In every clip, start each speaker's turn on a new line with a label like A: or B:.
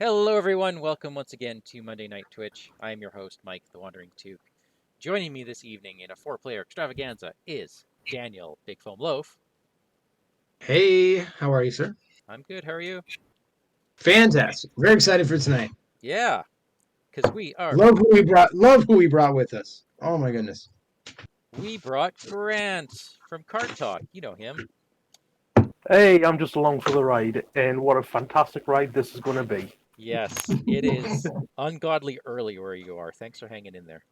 A: Hello, everyone. Welcome once again to Monday Night Twitch. I am your host, Mike, the WanderingTook. Joining me this evening in a four-player extravaganza is Daniel, Bigfomlof.
B: Hey, how are you, sir?
A: I'm good. How are you?
B: Fantastic. Very excited for tonight.
A: Yeah, because we are.
B: Love who we brought. Love who we brought with us. Oh my goodness.
A: We brought Grant from Card Talk. You know him.
C: Hey, I'm just along for the ride, and what a fantastic ride this is going to be.
A: Yes, it is ungodly early where you are. Thanks for hanging in there.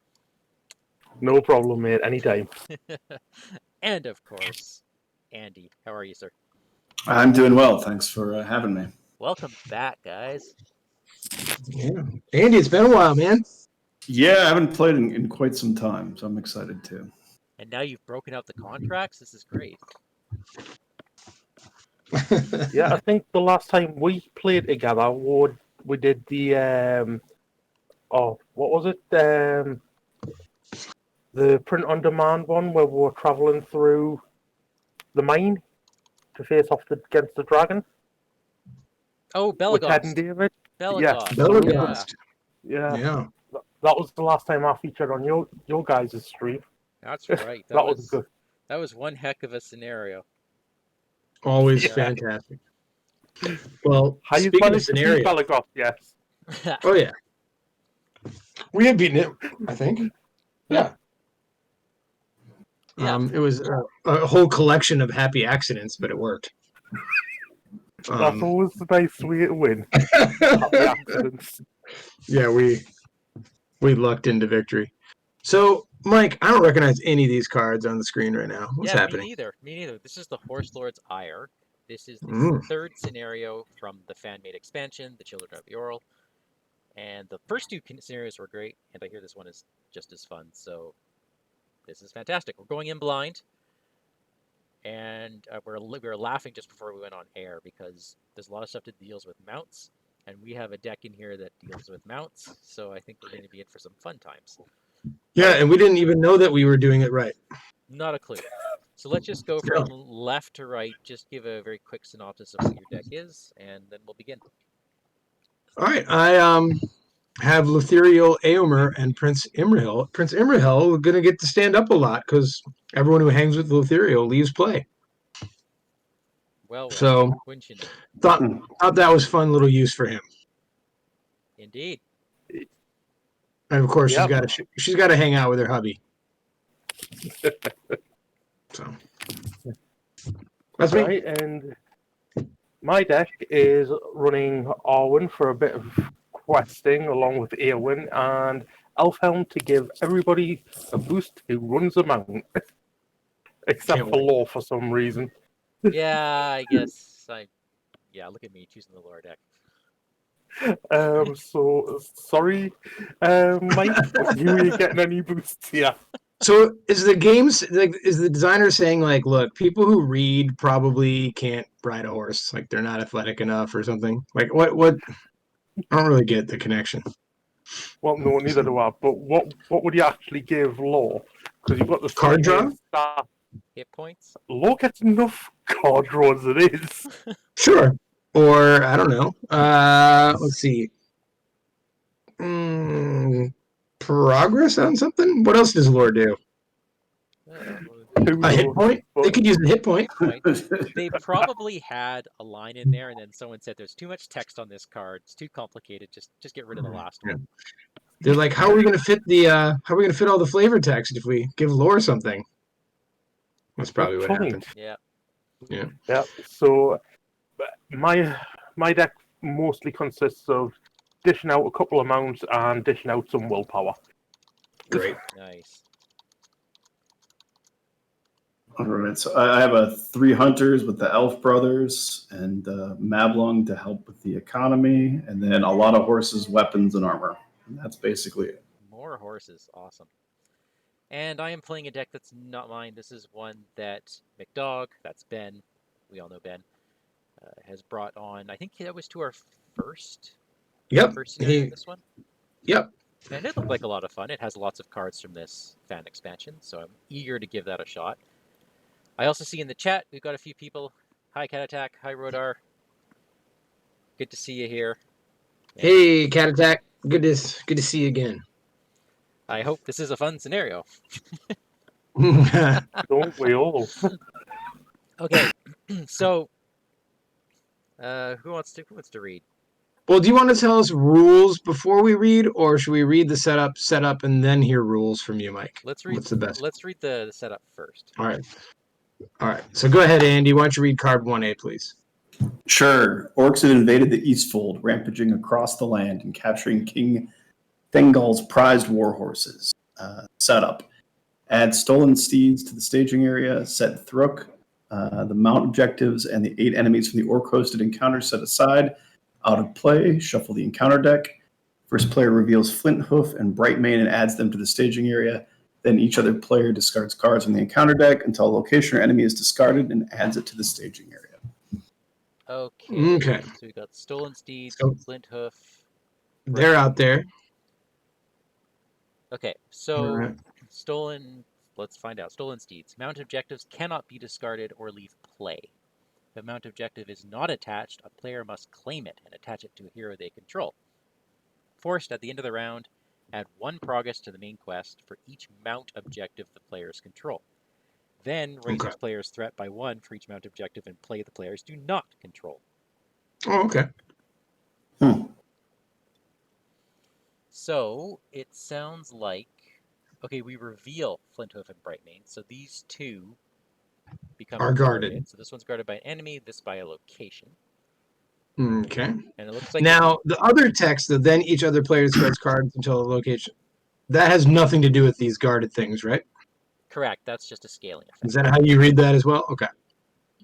C: No problem, mate. Anytime.
A: And of course, Andy. How are you, sir?
D: I'm doing well. Thanks for having me.
A: Welcome back, guys.
B: Yeah. Andy, it's been a while, man.
D: Yeah, I haven't played in quite some time, so I'm excited too.
A: And now you've broken out the contracts. This is great.
C: Yeah, I think the last time we played together, we did the what was it? The print on demand one where we were traveling through the mine to face off against the dragon.
A: Oh,
C: With Ted
A: Belagost.
C: and David.
A: Belagost.
B: Belagost.
C: Yeah.
B: Yeah.
C: That was the last time I featured on your guys' stream.
A: That's right.
C: That was good.
A: That was one heck of a scenario.
B: Always
C: Yeah.
B: fantastic. Well,
C: How you
B: speaking of
C: managed to beat
B: scenario.
C: Belagost, yes.
B: Oh yeah. We had beaten it, I think. Yeah.
A: Yeah.
B: It was a whole collection of happy accidents, but it worked.
C: That's always the nice way to win. Happy accidents.
B: Yeah, we lucked into victory. So, Mike, I don't recognize any of these cards on the screen right now. What's happening?
A: Me neither. This is the Horse Lord's Ire. This is the third scenario from the fan-made expansion, the Children of Eorl. And the first two scenarios were great, and I hear this one is just as fun. So this is fantastic. We're going in blind, and we were laughing just before we went on air because there's a lot of stuff that deals with mounts, and we have a deck in here that deals with mounts. So I think we're going to be in for some fun times.
B: Yeah, and we didn't even know that we were doing it right.
A: Not a clue. So let's just go from left to right. Just give a very quick synopsis of what your deck is, and then we'll begin.
B: All right, I have Lothariel Eomer and Prince Imrahil. Prince Imrahil are going to get to stand up a lot because everyone who hangs with Lothariel leaves play.
A: Well,
B: so
A: wouldn't you know?
B: Thought that was fun little use for him.
A: Indeed.
B: And of course, she's got to hang out with her hubby. So that's me.
C: Right, and my deck is running Arwen for a bit of questing along with Eowyn and Elfhelm to give everybody a boost who runs a mount. Except for Law for some reason.
A: Yeah, I guess look at me choosing the lower deck.
C: So sorry, Mike, but you ain't getting any boosts here.
B: So is the designer saying like, look, people who read probably can't ride a horse, like they're not athletic enough or something? Like what? I don't really get the connection.
C: Well, no, neither do I. But what would you actually give Law? Because you've got the
B: card draw,
A: hit points.
C: Law gets enough card draw as it is.
B: Sure. Or I don't know. Let's see. Progress on something? What else does Lore do? A hit point? They could use a hit point.
A: They probably had a line in there, and then someone said, "There's too much text on this card. It's too complicated. Just get rid of the last one."
B: They're like, "How are we going to fit how are we going to fit all the flavor text if we give Lore something?" That's probably what happened.
C: Yeah. So my deck mostly consists of dishing out a couple of mounts and dishing out some willpower.
B: Great.
A: Nice.
D: All right, so I have 3 hunters with the elf brothers and Mablung to help with the economy, and then a lot of horses, weapons, and armor. And that's basically it.
A: More horses, awesome. And I am playing a deck that's not mine. This is one that McDog, that's Ben, we all know Ben, has brought on. I think that was to our first scenario in this one.
B: Yep.
A: And it looked like a lot of fun. It has lots of cards from this fan expansion, so I'm eager to give that a shot. I also see in the chat we've got a few people. Hi, Cat Attack. Hi, Rodar. Good to see you here.
B: Hey, Cat Attack. Good to see you again.
A: I hope this is a fun scenario.
C: Don't we all?
A: Okay, so who wants to read?
B: Well, do you want to tell us rules before we read, or should we read the setup, and then hear rules from you, Mike?
A: Let's read.
B: What's the best?
A: Let's read the setup first.
B: All right. So go ahead, Andy. Why don't you read card 1A, please?
D: Sure. Orcs have invaded the Eastfold, rampaging across the land and capturing King Thengol's prized war horses. Setup. Add stolen steeds to the staging area. Set Thruk, the mount objectives, and the 8 enemies from the orc-hosted encounter set aside. Out of play. Shuffle the encounter deck. First player reveals Flint Hoof and Brightmane and adds them to the staging area. Then each other player discards cards from the encounter deck until a location or enemy is discarded and adds it to the staging area.
A: Okay. So we got stolen steeds, Flint Hoof.
B: They're out there.
A: Okay, so
B: Right.
A: stolen. Let's find out. Stolen steeds. Mount objectives cannot be discarded or leave play. If a mount objective is not attached, a player must claim it and attach it to a hero they control. Forced at the end of the round, add 1 progress to the main quest for each mount objective the players control. Then raise each player's threat by 1 for each mount objective and play the players do not control.
B: Oh, okay.
A: So it sounds like, okay, we reveal Flinthoof and Brightmane, so these two become
B: Are guarded.
A: So this one's guarded by an enemy, this by a location.
B: Okay.
A: And it looks like
B: now the other text that then each other player discards cards until a location. That has nothing to do with these guarded things, right?
A: Correct. That's just a scaling effect.
B: Is that how you read that as well? Okay.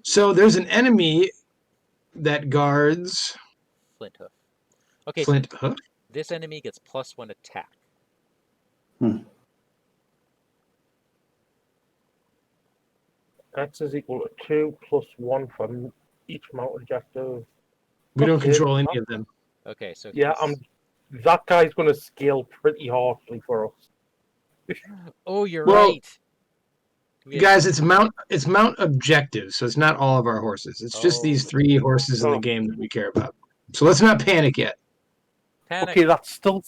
B: So there's an enemy that guards
A: Flinthoof. Okay.
B: Flinthoof.
A: So this enemy gets +1 attack.
C: X is equal to 2 plus 1 from each mount objective.
B: We don't control any of them.
A: Okay, so
C: yeah, that guy's going to scale pretty harshly for us.
A: Oh, you're right.
B: Guys, it's mount objective, so it's not all of our horses. It's just these 3 horses in the game that we care about. So let's not panic yet.
C: Okay, that's still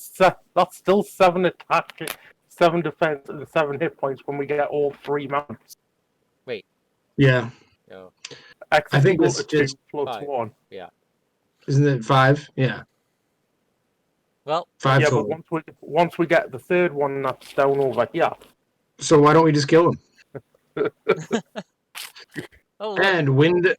C: 7 attack, 7 defense, and 7 hit points when we get all 3 mounts.
A: Wait.
B: Yeah.
A: No.
C: X
B: I think
C: it's 2 plus
A: 5.
C: 1.
A: Yeah.
B: Isn't it 5? Yeah.
A: Well.
B: 5
C: yeah,
B: total.
C: but once we get the 3rd one, that's down over here.
B: So why don't we just kill him? And wind.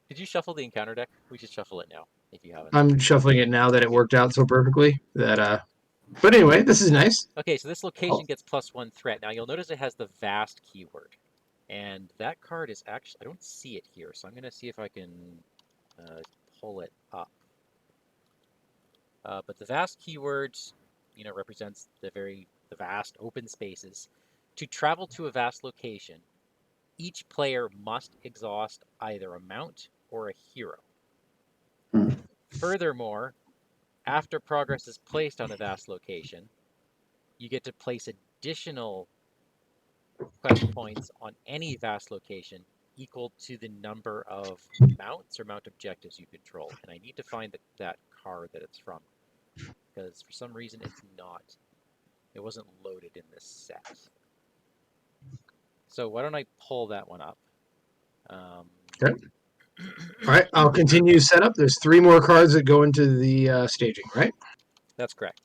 A: Did you shuffle the encounter deck? We should shuffle it now if you haven't.
B: I'm shuffling it now that it worked out so perfectly that. But anyway, this is nice.
A: Okay, so this location gets +1 threat. Now you'll notice it has the vast keyword, and that card is actually I don't see it here, so I'm gonna see if I can pull it up. But the vast keyword, represents the vast open spaces. To travel to a vast location, each player must exhaust either a mount or a hero. Furthermore, after progress is placed on a vast location, you get to place additional quest points on any vast location equal to the number of mounts or mount objectives you control. And I need to find that card that it's from, because for some reason it wasn't loaded in this set. So why don't I pull that one up?
B: Okay. All right, I'll continue setup. There's 3 more cards that go into the staging, right?
A: That's correct.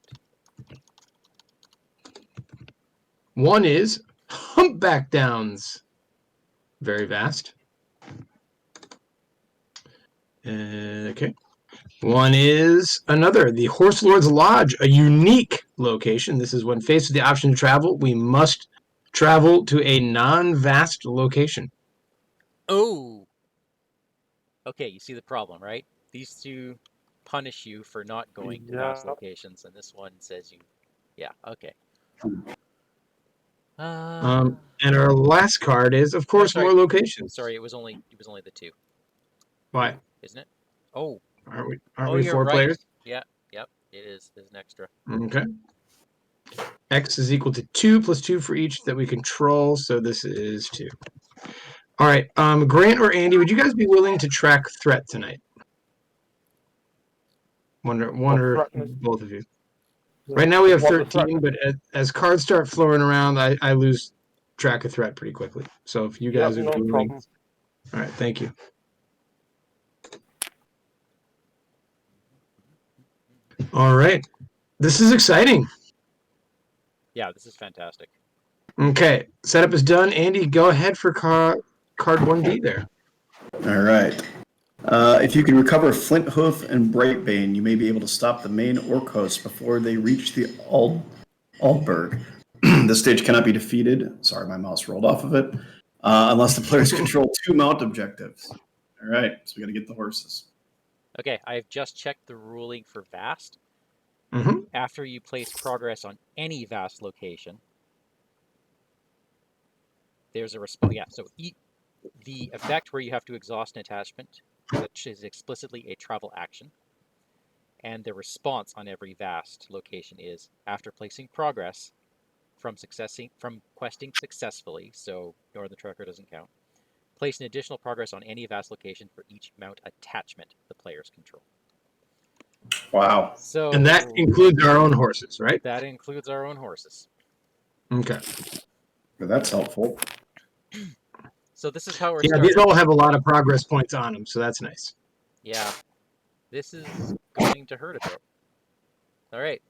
B: One is Humpback Downs. Very vast. Okay. One is another, the Horse Lord's Lodge, a unique location. This is when faced with the option to travel, we must travel to a non-vast location.
A: Oh! Okay, you see the problem, right? These two punish you for not going to vast locations, and this one says you... Yeah, okay.
B: And our last card is, of course, more locations.
A: Sorry, it was only the 2.
B: Why?
A: Isn't it? Oh.
B: Aren't we 4 players?
A: Yeah, yep, it is. There's an extra.
B: Okay. X is equal to 2 plus 2 for each that we control, so this is 2. All right, Grant or Andy, would you guys be willing to track threat tonight? One
C: What
B: or
C: threaten is-
B: both of you. Right now we have
C: what the
B: 13, but as cards start flowing around, I lose track of threat pretty quickly. So if you guys
C: Yep,
B: are
C: no
B: willing,
C: problem.
B: all right, thank you. All right, this is exciting.
A: Yeah, this is fantastic.
B: Okay, setup is done. Andy, go ahead for card 1B there.
D: All right. If you can recover Flint Hoof and Brightbane, you may be able to stop the main orc host before they reach the Aldberg. This stage cannot be defeated. Sorry, my mouse rolled off of it. Unless the players control 2 mount objectives. All right, so we got to get the horses.
A: Okay, I've just checked the ruling for Vast.
B: Mm-hmm.
A: After you place progress on any Vast location, there's a response. Yeah, so the effect where you have to exhaust an attachment, which is explicitly a travel action, and the response on every Vast location is after placing progress from questing successfully, so Northern Trucker doesn't count, place an additional progress on any Vast location for each mount attachment the players control.
D: Wow.
A: So
B: And that includes our own horses, right?
A: that includes our own horses.
B: Okay.
D: Well, that's helpful.
A: So this is how we're
B: Yeah,
A: starting.
B: these all have a lot of progress points on them, so that's nice.
A: Yeah, this is going to hurt a bit. All right.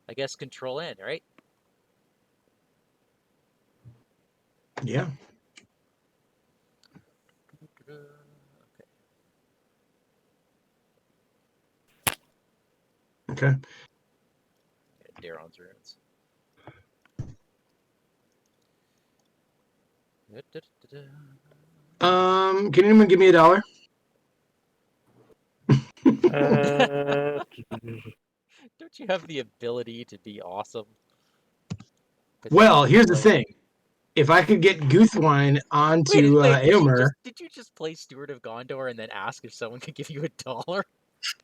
A: I guess Control N, right?
B: Yeah. Okay.
A: Daron's runes.
B: Can anyone give me $1?
A: Don't you have the ability to be awesome?
B: Well, here's the thing. If I could get Goothwine onto
A: Wait,
B: Eomer,
A: did you just play Steward of Gondor and then ask if someone could give you $1?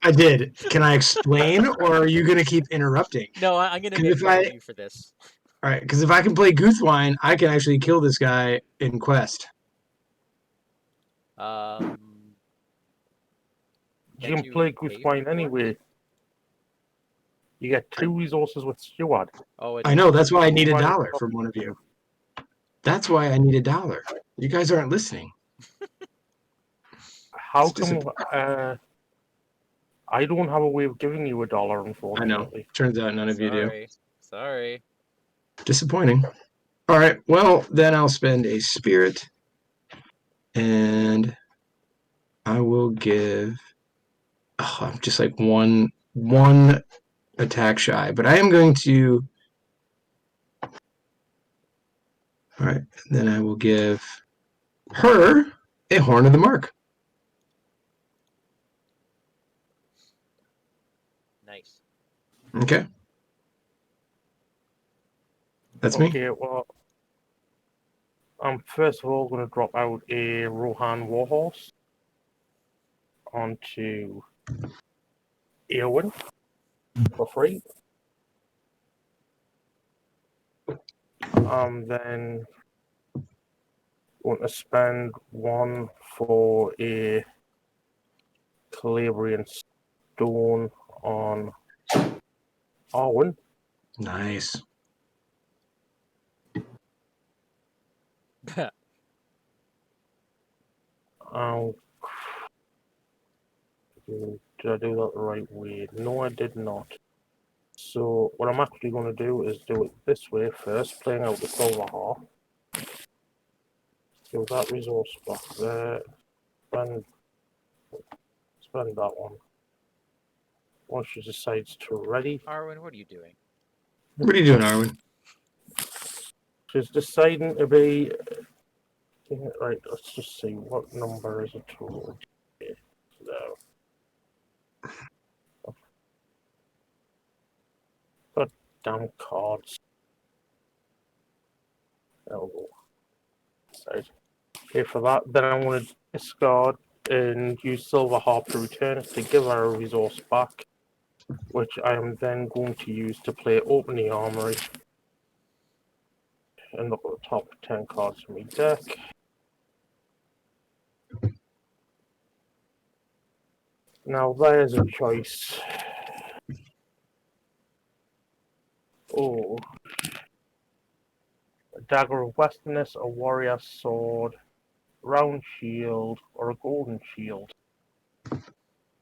B: I did. Can I explain, or are you going to keep interrupting?
A: No, I'm going to
B: 'Cause
A: make
B: if
A: fun of you for this.
B: All right, because if I can play Goothwine, I can actually kill this guy in Quest.
C: You
A: Can't
C: can play
A: pay
C: Goothwine
A: for it?
C: anyway. You get 2 resources with Steward.
A: Oh,
B: I know. That's why I need
C: Goothwine
B: $1 from one of you. That's why I need $1. You guys aren't listening.
C: How
B: It's
C: come I don't have a way of giving you $1,
B: I know.
C: unfortunately.
B: Turns out none of you do.
A: Sorry.
B: Disappointing. All right. Well, then I'll spend a spirit, and I will give. Oh, I'm just like one attack shy, but I am going to. All right. Then I will give her a Horn of the Mark.
A: Nice.
B: Okay. That's me.
C: Okay, well, I'm first of all going to drop out a Rohan Warhorse onto Eowyn for free. I'm then going to spend 1 for a Calabrian Stone on Arwen.
B: Nice.
C: Did I do that the right way? No, I did not. So what I'm actually going to do is do it this way first, playing out the silver half. Give that resource back there. Spend that one. Once she decides to ready,
A: Arwen, what are you doing?
B: What are you doing, Arwen?
C: she's deciding to be right. Let's just see what number is it to. So, God damn cards. There we go. Right. Okay, for that, then I'm going to discard and use Silver Harp to return it to give her a resource back, which I am then going to use to play Open the Armory and look at the top 10 cards from my deck. Now there's a choice. Oh. A dagger of westerness, a warrior sword, round shield, or a golden shield.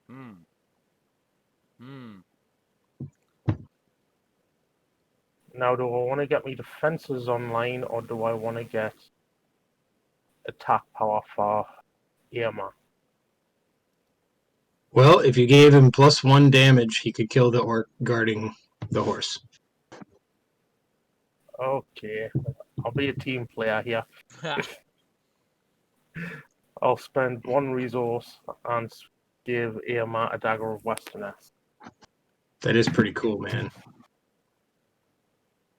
A: Hmm. Hmm.
C: Now, do I want to get me defenses online, or do I want to get attack power for Irma?
B: Well, if you gave him +1 damage, he could kill the orc guarding the horse.
C: Okay, I'll be a team player here. I'll spend 1 resource and give Irma a dagger of westerness.
B: That is pretty cool, man.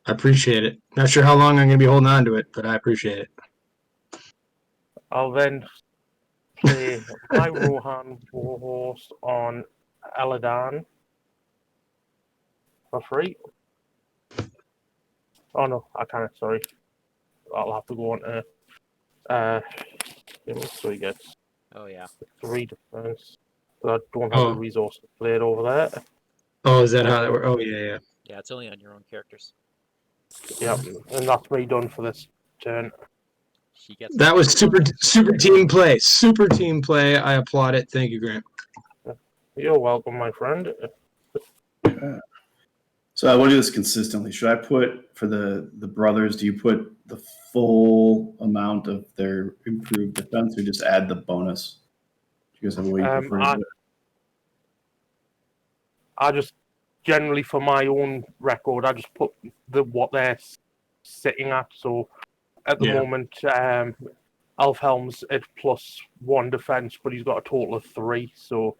B: I appreciate it. Not sure how long I'm going to be holding on to it, but I appreciate it.
C: I'll then play my Rohan Warhorse on Aladan for free. Oh no, I can't, sorry. I'll have to go on to so he gets
A: Oh yeah.
C: 3 defense. So I don't have the resource to play it over there.
B: Oh, is that how that works? Oh, yeah.
A: Yeah, it's only on your own characters.
C: Yep, and that's me done for this turn.
A: She gets
B: That was super team play. Super team play. I applaud it. Thank you, Grant.
C: You're welcome, my friend.
D: So I want to do this consistently. Should I put for the brothers? Do you put the full amount of their improved defense, or just add the bonus? Do you guys have a way you prefer to do it?
C: I just generally, for my own record, I just put what they're sitting at. So at the moment, Elfhelm's at +1 defense, but he's got a total of 3. So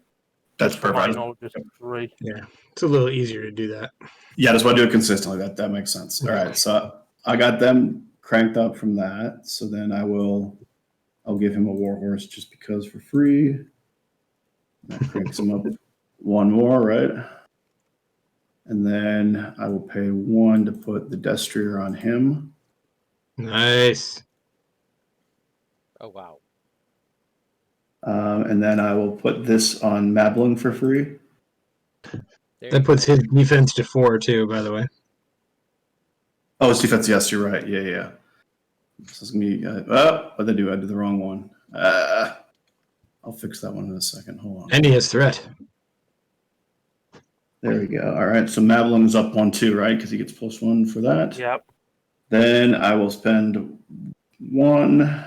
D: that's
C: for my
D: perfect.
C: knowledge, it's 3.
B: Yeah, it's a little easier to do that.
D: Yeah, I just want to do it consistently. That makes sense. All right, so I got them cranked up from that. So then I'll give him a warhorse just because for free. That cranks him up 1 more, right? And then I will pay 1 to put the destrier on him.
B: Nice.
A: Oh wow.
D: And then I will put this on Mablin for free.
B: That puts his defense to 4 too, by the way.
D: Oh, it's defense. Yes, you're right. Yeah. This is me. What did I do? I did the wrong one. I'll fix that one in a second. Hold on.
B: And he has threat.
D: There we go. All right. So Mablin is up 1 too, right? Because he gets +1 for that.
C: Yep.
D: Then I will spend 1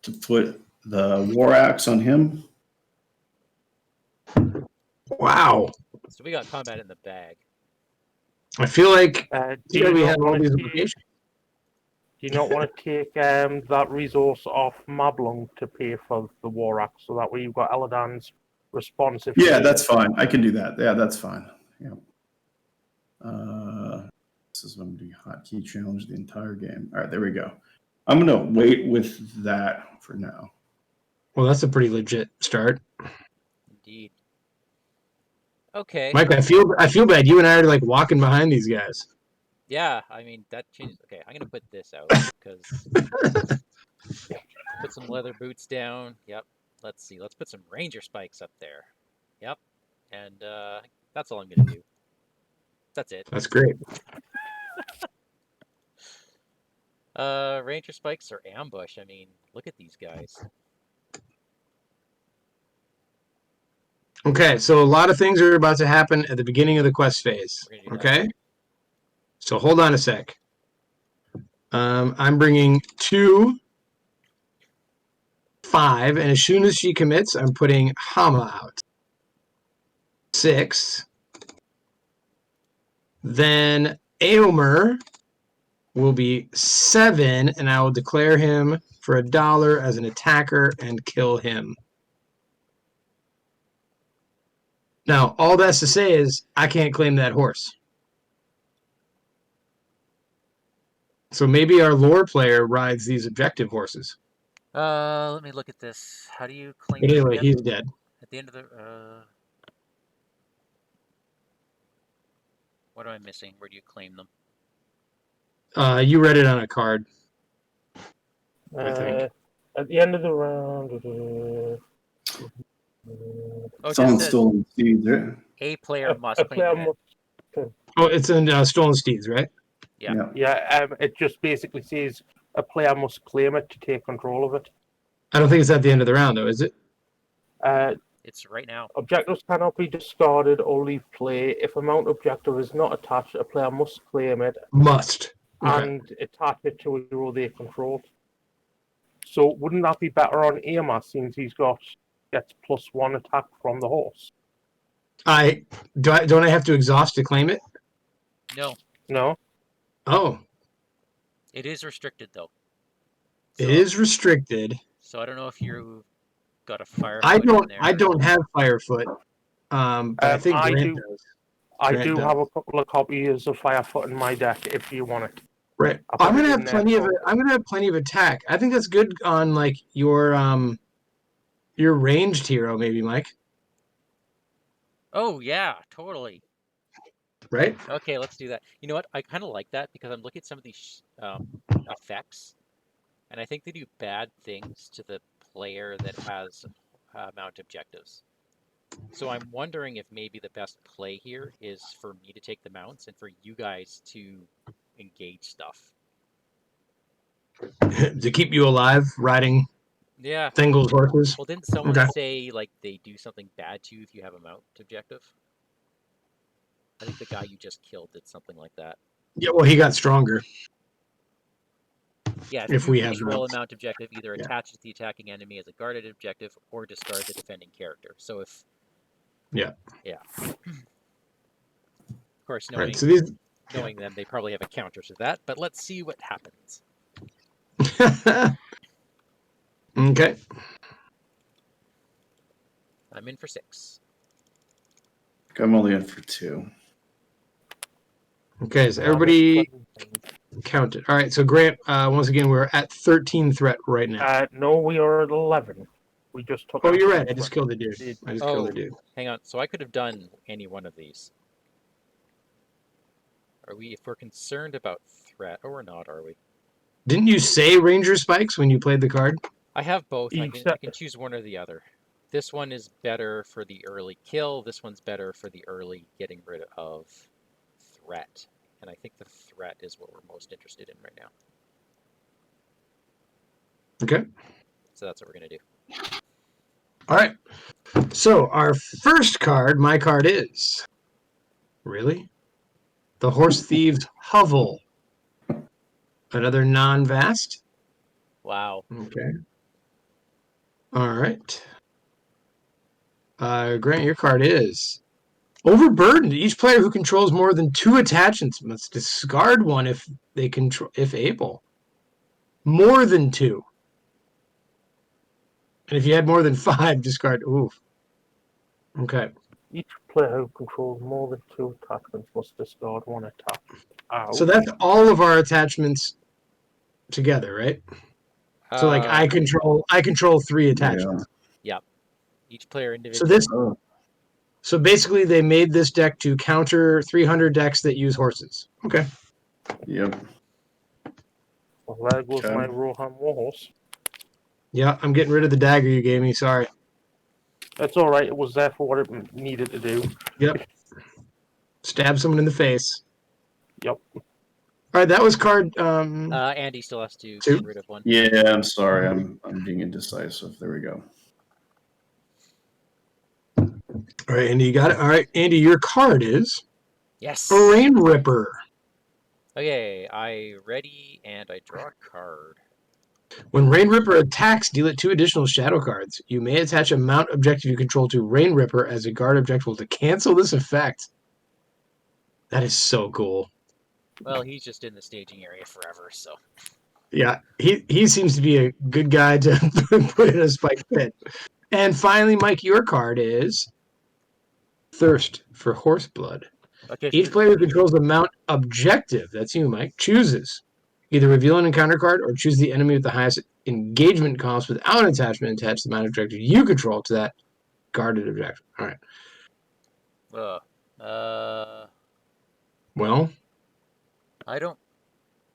D: to put the war axe on him.
B: Wow.
A: So we got combat in the bag.
B: I feel like
C: do
B: we
C: you
B: have
C: not
B: all
C: want
B: these
C: to
B: locations.
C: do you not want to take that resource off Mablung to pay for the war axe, so that way you've got Eladan's response?
D: Yeah, that's fine. I can do that. Yeah, that's fine. Yeah. This is when I'm doing hotkey challenge the entire game. All right, there we go. I'm gonna wait with that for now.
B: Well, that's a pretty legit start.
A: Indeed. Okay.
B: Mike, I feel bad. You and I are like walking behind these guys.
A: Yeah, I mean that changes. Okay, I'm gonna put this out because put some leather boots down. Yep. Let's see. Let's put some ranger spikes up there. Yep. And that's all I'm gonna do. That's it.
B: That's great.
A: Ranger spikes or ambush. I mean, look at these guys.
B: Okay, so a lot of things are about to happen at the beginning of the quest phase. Okay? So hold on a sec. I'm bringing 2, 5, and as soon as she commits, I'm putting Hama out. 6. Then Aomer will be 7, and I will declare him for $1 as an attacker and kill him. Now, all that's to say is I can't claim that horse. So maybe our lore player rides these objective horses.
A: Let me look at this. How do you claim
B: But
A: them
B: anyway,
A: again?
B: he's dead.
A: At the end of the what am I missing? Where do you claim them?
B: You read it on a card. I think.
C: At the end of the round,
A: Oh, it
D: It's on
A: just says
D: stolen steeds, right?
A: a player must
C: A
A: claim
C: player
A: it.
C: must.
B: Oh, it's in Stolen Steeds, right?
A: Yeah.
C: Yeah, it just basically says a player must claim it to take control of it.
B: I don't think it's at the end of the round, though, is it?
A: It's right now.
C: Objectives cannot be discarded or leave play. If a mount objective is not attached, a player must claim it
B: Must. Okay.
C: and attach it to a hero they control. So wouldn't that be better on Aemar since gets +1 attack from the horse?
B: Don't I have to exhaust to claim it?
A: No,
C: No.
B: Oh,
A: it is restricted though.
B: it is restricted.
A: So I don't know if you got a fire.
B: I
A: in there.
B: don't have Firefoot. But I think
C: I
B: Grant
C: do.
B: does.
C: I
B: Grant
C: do
B: does.
C: have a couple of copies of Firefoot in my deck if you want it.
B: Right.
C: I'll
B: I'm
C: put
B: gonna
C: it
B: have
C: in there
B: plenty of
C: for-
B: it. I'm gonna have plenty of attack. I think that's good on like your ranged hero, maybe, Mike.
A: Oh yeah, totally.
B: Right?
A: Okay, let's do that. You know what? I kind of like that because I'm looking at some of these effects, and I think they do bad things to the player that has mount objectives. So I'm wondering if maybe the best play here is for me to take the mounts and for you guys to engage stuff.
B: To keep you alive, riding
A: Yeah.
B: Thingol's horses.
A: Well, didn't someone
B: Okay.
A: say like they do something bad to you if you have a mount objective? I think the guy you just killed did something like that.
B: Yeah, well, he got stronger.
A: Yeah,
B: If
A: you
B: we have
A: control
B: mounts.
A: a mount objective, either
B: Yeah.
A: attaches the attacking enemy as a guarded objective or discard the defending character. So if
B: Yeah.
A: of course,
B: Right. So these.
A: knowing them, they probably have a counter to that. But let's see what happens.
B: Okay.
A: I'm in for 6.
D: I'm only in for 2.
B: Okay. So everybody counted. All right. So Grant, once again, we're at 13 threat right now.
C: No, we are at 11. We just took.
B: Oh, you're right. I
C: threat.
B: just killed the dude. I just killed the dude.
A: Hang on. So I could have done any one of these. Are we? If we're concerned about threat, or we're not, are we?
B: Didn't you say Ranger Spikes when you played the card?
A: I have both. I
C: Except-
A: can choose one or the other. This one is better for the early kill. This one's better for the early getting rid of threat. And I think the threat is what we're most interested in right now.
B: Okay.
A: So that's what we're going to do.
B: All right. So our first card, my card is. Really? The Horse Thieves Hovel. Another non-vast.
A: Wow.
B: Okay. All right. Grant, your card is overburdened. Each player who controls more than 2 attachments must discard one if they control, if able. More than 2. And if you had more than 5, discard. Oof. Okay.
C: Each player who controls more than 2 attachments must discard 1 attack. Ouch.
B: So that's all of our attachments together, right? So like I control 3 attachments.
A: Yep. Each player
B: So
A: individually.
B: this. So basically, they made this deck to counter 300 decks that use horses. Okay.
D: Yep.
C: Well, there goes
D: Okay.
C: my Rohan Warhorse.
B: Yeah, I'm getting rid of the dagger you gave me. Sorry.
C: That's all right. It was there for what it needed to do.
B: Yep. Stab someone in the face.
C: Yep.
B: All right, that was card.
A: Andy still has to
B: 2.
A: get rid of one.
D: Yeah, I'm sorry. I'm being indecisive. There we go.
B: All right, Andy, you got it. All right, Andy, your card is
A: Yes.
B: a Rain Ripper.
A: Okay, I ready and I draw a card.
B: When Rain Ripper attacks, deal it 2 additional shadow cards. You may attach a mount objective you control to Rain Ripper as a guard objective to cancel this effect. That is so cool.
A: Well, he's just in the staging area forever, so.
B: Yeah, he seems to be a good guy to put in a spike pit. And finally, Mike, your card is Thirst for Horse Blood.
A: Okay.
B: Each player who controls the mount objective, that's you, Mike, chooses either reveal an encounter card or choose the enemy with the highest engagement cost without an attachment attached to the mount objective you control to that guarded objective. All right. Well,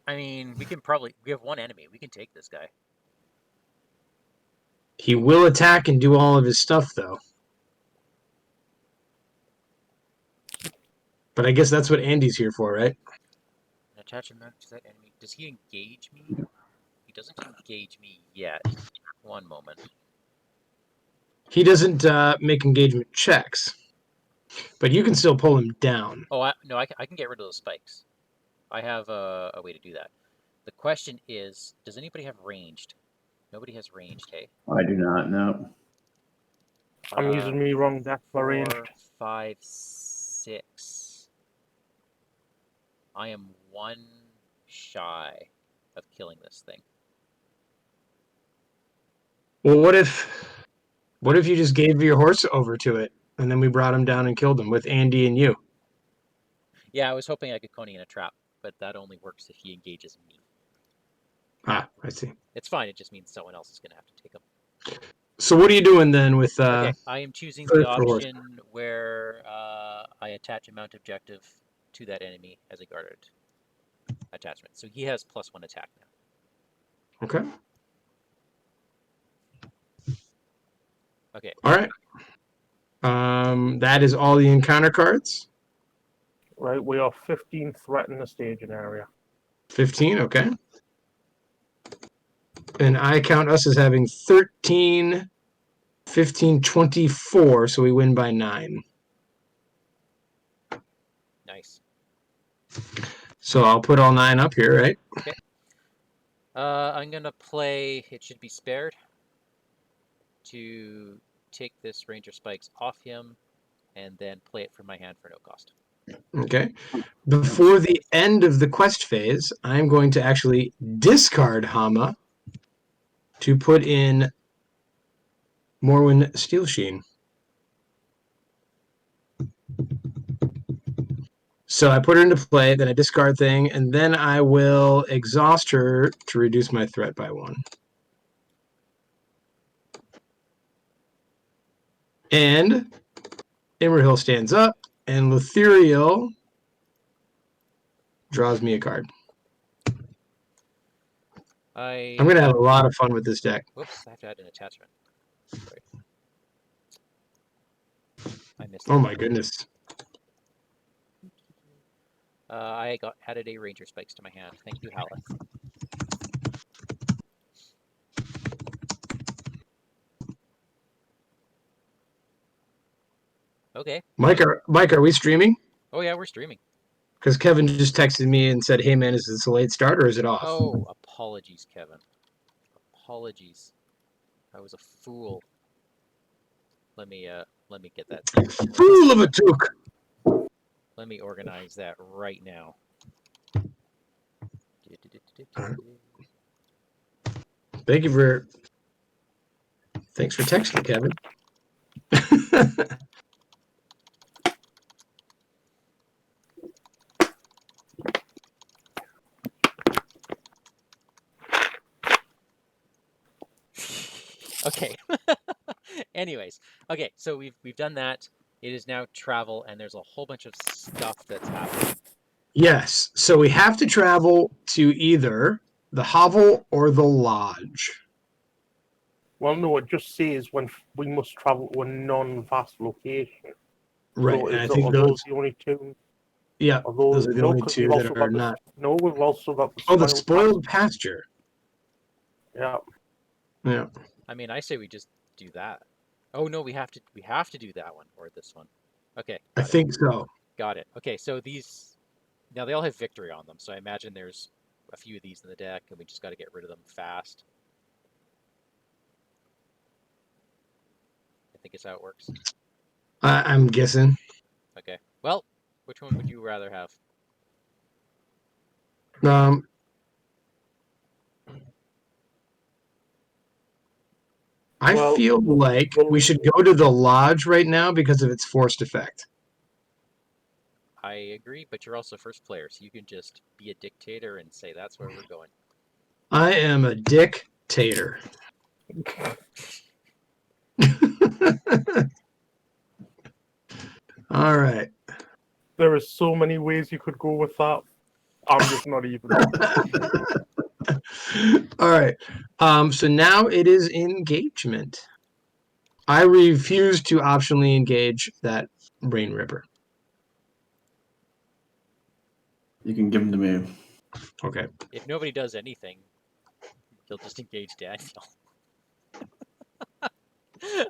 A: I mean, we have one enemy. We can take this guy.
B: he will attack and do all of his stuff, though. But I guess that's what Andy's here for, right?
A: Attach a mount to that enemy. Does he engage me? He doesn't engage me yet. One moment.
B: He doesn't make engagement checks, but you can still pull him down.
A: Oh, no, I can get rid of those spikes. I have a way to do that. The question is, does anybody have ranged? Nobody has ranged, hey?
D: I do not know.
C: I'm using me wrong deck for
A: 4,
C: ranged.
A: 5, 6. I am 1 shy of killing this thing.
B: Well, what if you just gave your horse over to it, and then we brought him down and killed him with Andy and you?
A: Yeah, I was hoping I could Coney in a trap, but that only works if he engages me.
B: Ah, I see.
A: It's fine, it just means someone else is going to have to take him.
B: So what are you doing then with...
A: Okay, I am choosing the option where I attach a mount objective to that enemy as a guarded attachment. So he has +1 attack now.
B: Okay.
A: Okay.
B: All right. That is all the encounter cards.
C: Right, we are 15 threat in the staging area.
B: 15, okay. And I count us as having 13, 15, 24, so we win by 9.
A: Nice.
B: So I'll put all 9 up here, right?
A: Okay. I'm going to play It Should Be Spared to take this Ranger Spikes off him and then play it from my hand for no cost.
B: Okay. Before the end of the quest phase, I'm going to actually discard Hama to put in Morwen Steelsheen. So I put her into play, then I discard thing, and then I will exhaust her to reduce my threat by 1. And Imrahil stands up, and Lothariel draws me a card. I'm going to have a lot of fun with this deck.
A: Whoops, I have to add an attachment. Sorry. I missed it.
B: Oh my goodness.
A: I added a Ranger Spikes to my hand. Thank you, Howlett. Okay.
B: Mike, are we streaming?
A: Oh yeah, we're streaming.
B: Because Kevin just texted me and said, hey man, is this a late start or is it off?
A: Oh, apologies, Kevin. Apologies. I was a fool. Let me get that.
B: Fool of a took.
A: Let me organize that right now.
B: Thanks for texting, Kevin.
A: Okay. Anyways, okay, so we've done that. It is now travel, and there's a whole bunch of stuff that's happening.
B: Yes, so we have to travel to either the hovel or the lodge.
C: Well, no, it just says when we must travel to a non-vast location.
B: Right,
C: So
B: and I
C: are
B: think
C: those the only two?
B: Yeah, those are the only
C: 'cause
B: two
C: we've
B: that
C: also
B: are
C: got the-
B: not.
C: No, we've also got the
B: Oh, the spoiled pasture.
C: Yeah.
B: Yeah.
A: I mean, I say we just do that. Oh no, we have to do that one or this one. Okay.
B: I think so.
A: Got it. Okay, so these now they all have victory on them, so I imagine there's a few of these in the deck, and we just got to get rid of them fast. I think it's how it works.
B: I'm guessing.
A: Okay. Well, which one would you rather have?
B: I feel like we should go to the lodge right now because of its forced effect.
A: I agree, but you're also first player, so you can just be a dictator and say that's where we're going.
B: I am a dictator. All right.
C: There are so many ways you could go with that. I'm just not even.
B: All right. So now it is engagement. I refuse to optionally engage that Brain Ripper.
D: You can give them to me.
B: Okay.
A: If nobody does anything, he'll just engage Daniel.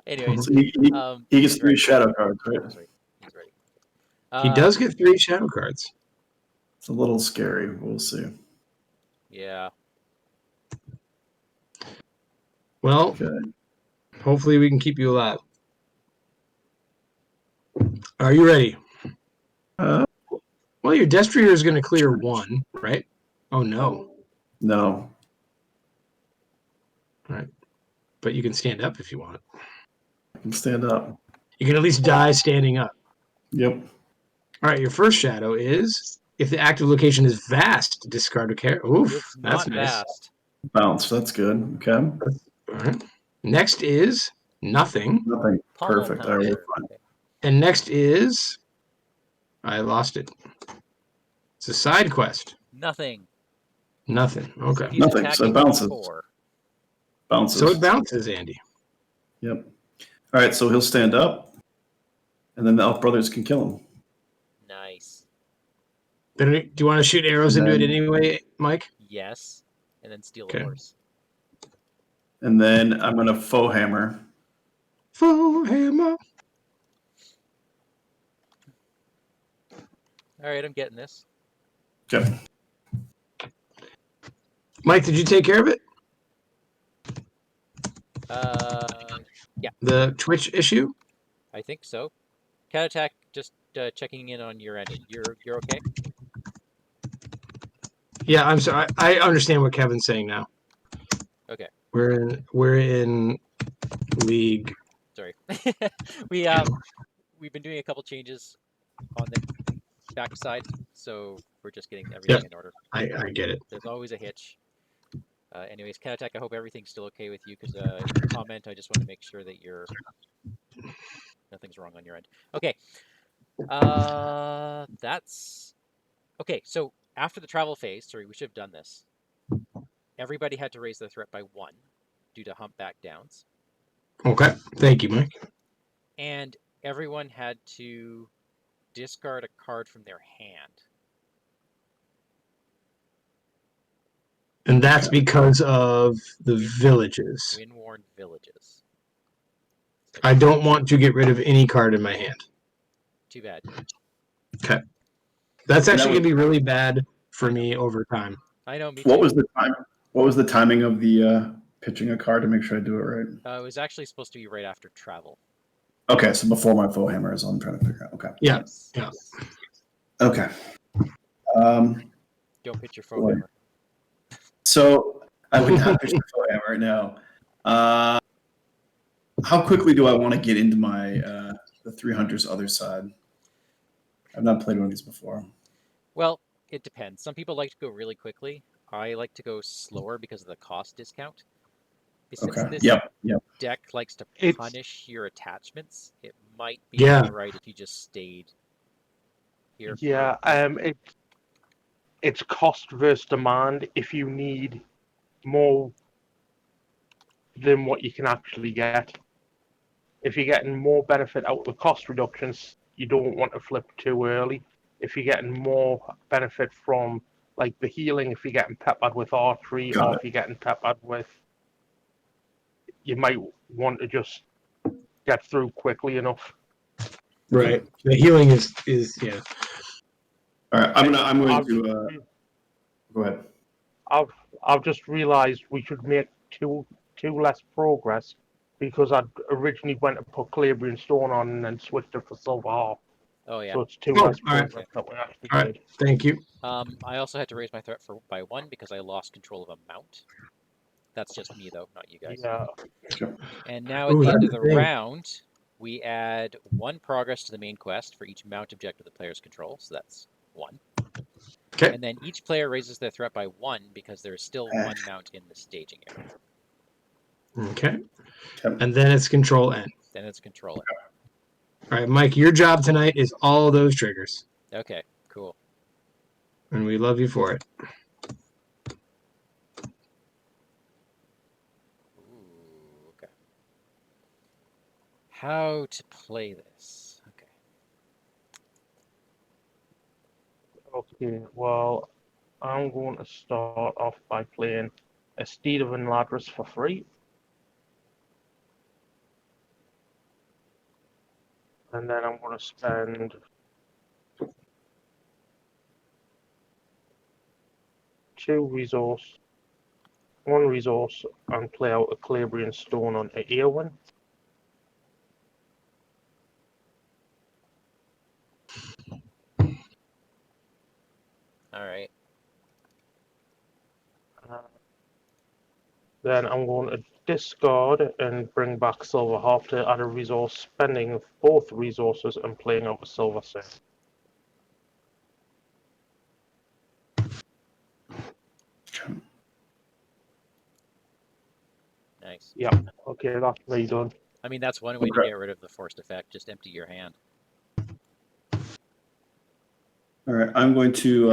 A: Anyways,
D: So he gets
A: he's
D: 3
A: ready.
D: shadow cards, right?
A: He's ready. He's ready.
B: He does get 3 shadow cards.
D: It's a little scary. We'll see.
A: Yeah.
B: Well,
D: Okay.
B: hopefully we can keep you alive. Are you ready? Well, your Destrier is going to clear 1, right? Oh, no.
D: No.
B: All right. But you can stand up if you want.
D: I can stand up.
B: You can at least die standing up.
D: Yep.
B: All right, your first shadow is if the active location is vast, discard a character. Oof,
A: It's
B: that's
A: not
B: nice.
A: vast.
D: Bounce. That's good. Okay.
B: All right. Next is nothing.
D: Nothing.
A: Pommel
D: Perfect. All right, we're
A: pounder.
D: fine.
A: Okay.
B: And next is I lost it. It's a side quest.
A: Nothing.
B: Nothing.
A: So
B: Okay.
A: he's
D: Nothing, so it
A: attacking
D: bounces.
A: 4.
D: Bounces.
B: So it bounces, Andy.
D: Yep. All right, so he'll stand up, and then the elf brothers can kill him.
A: Nice.
B: Then do you want to shoot arrows
D: And
B: into it
D: then-
B: anyway, Mike?
A: Yes. And then steal
B: Okay.
A: a horse.
D: And then I'm going to foe hammer.
B: Full hammer.
A: All right, I'm getting this.
D: Okay.
B: Mike, did you take care of it?
A: Yeah,
B: The Twitch issue?
A: I think so. Cat attack. Just checking in on your end. You're okay.
B: Yeah, I'm sorry. I understand what Kevin's saying now.
A: Okay.
B: We're in league.
A: Sorry. We've been doing a couple changes on the backside, so we're just getting everything in order.
B: I get it.
A: There's always a hitch. Anyways, Cat Attack, I hope everything's still okay with you, because in your comment, I just want to make sure that nothing's wrong on your end. Okay. That's... Okay, so after the travel phase, sorry, we should have done this. Everybody had to raise their threat by 1 due to humpback downs.
B: Okay. Thank you, Mike.
A: And everyone had to discard a card from their hand.
B: And that's because of the villages.
A: Wind-worn villages. So,
B: I don't want to get rid of any card in my hand.
A: too bad.
B: Okay. That's
D: And
B: actually
D: that
B: going to be really bad for me over time.
A: I know, me
D: What
A: too.
D: was the time? What was the timing of the pitching a card to make sure I do it right?
A: It was actually supposed to be right after travel.
D: Okay, so before my foe hammer is all I'm trying to figure out. Okay.
B: Yeah.
A: Yes.
B: Yeah.
D: Okay.
A: Don't pitch your foe
D: Boy.
A: hammer.
D: So I would not pitch the foe hammer. No. How quickly do I want to get into my the 300's other side? I've not played one of these before.
A: Well, it depends. Some people like to go really quickly. I like to go slower because of the cost discount. Since
D: Okay.
A: this
D: Yep.
A: deck likes to
C: It's-
A: punish your attachments, it might be
B: Yeah.
A: all right if you just stayed here.
C: Yeah, it's cost versus demand. If you need more than what you can actually get, if you're getting more benefit out of the cost reductions, you don't want to flip too early. If you're getting more benefit from like the healing, if you're getting peppered with archery,
D: Got
C: or
D: it.
C: if you're getting peppered with, you might want to just get through quickly enough.
B: Right. The healing is yeah.
D: All right. I'm going
C: I've-
D: to go ahead.
C: I've just realised we should make two less progress because I'd originally went to put Calabrian Stone on and then switched it for Silver Harp.
A: Oh yeah.
C: So it's two
B: Oh,
C: less
B: all right.
C: progress that we actually
B: All right.
C: did.
B: Thank you.
A: I also had to raise my threat by 1 because I lost control of a mount. That's just me though, not you guys.
C: Yeah.
A: And now at
B: Ooh,
A: the end
B: that's
A: of
B: the
A: the
B: thing.
A: round, we add 1 progress to the main quest for each mount objective the players control. So that's 1.
B: Okay.
A: And then each player raises their threat by 1 because there is still 1 mount in the staging area.
B: Okay.
D: Okay.
B: And then it's control N.
A: Then it's control it.
B: All right, Mike, your job tonight is all of those triggers.
A: Okay, cool.
B: And we love you for it.
A: Ooh, okay. How to play this? Okay.
C: Okay, well, I'm going to start off by playing a Steed of Enladris for free. And then I'm going to spend one resource, and play out a Calabrian Stone on Eowyn.
A: All right.
C: Then I'm going to discard and bring back Silver Harp to add a resource, spending both resources and playing out a Silver Sail.
A: Nice.
C: Yeah, okay, that's me done.
A: I mean, that's one way to get rid of the forced effect. Just empty your hand.
D: All right, I'm going to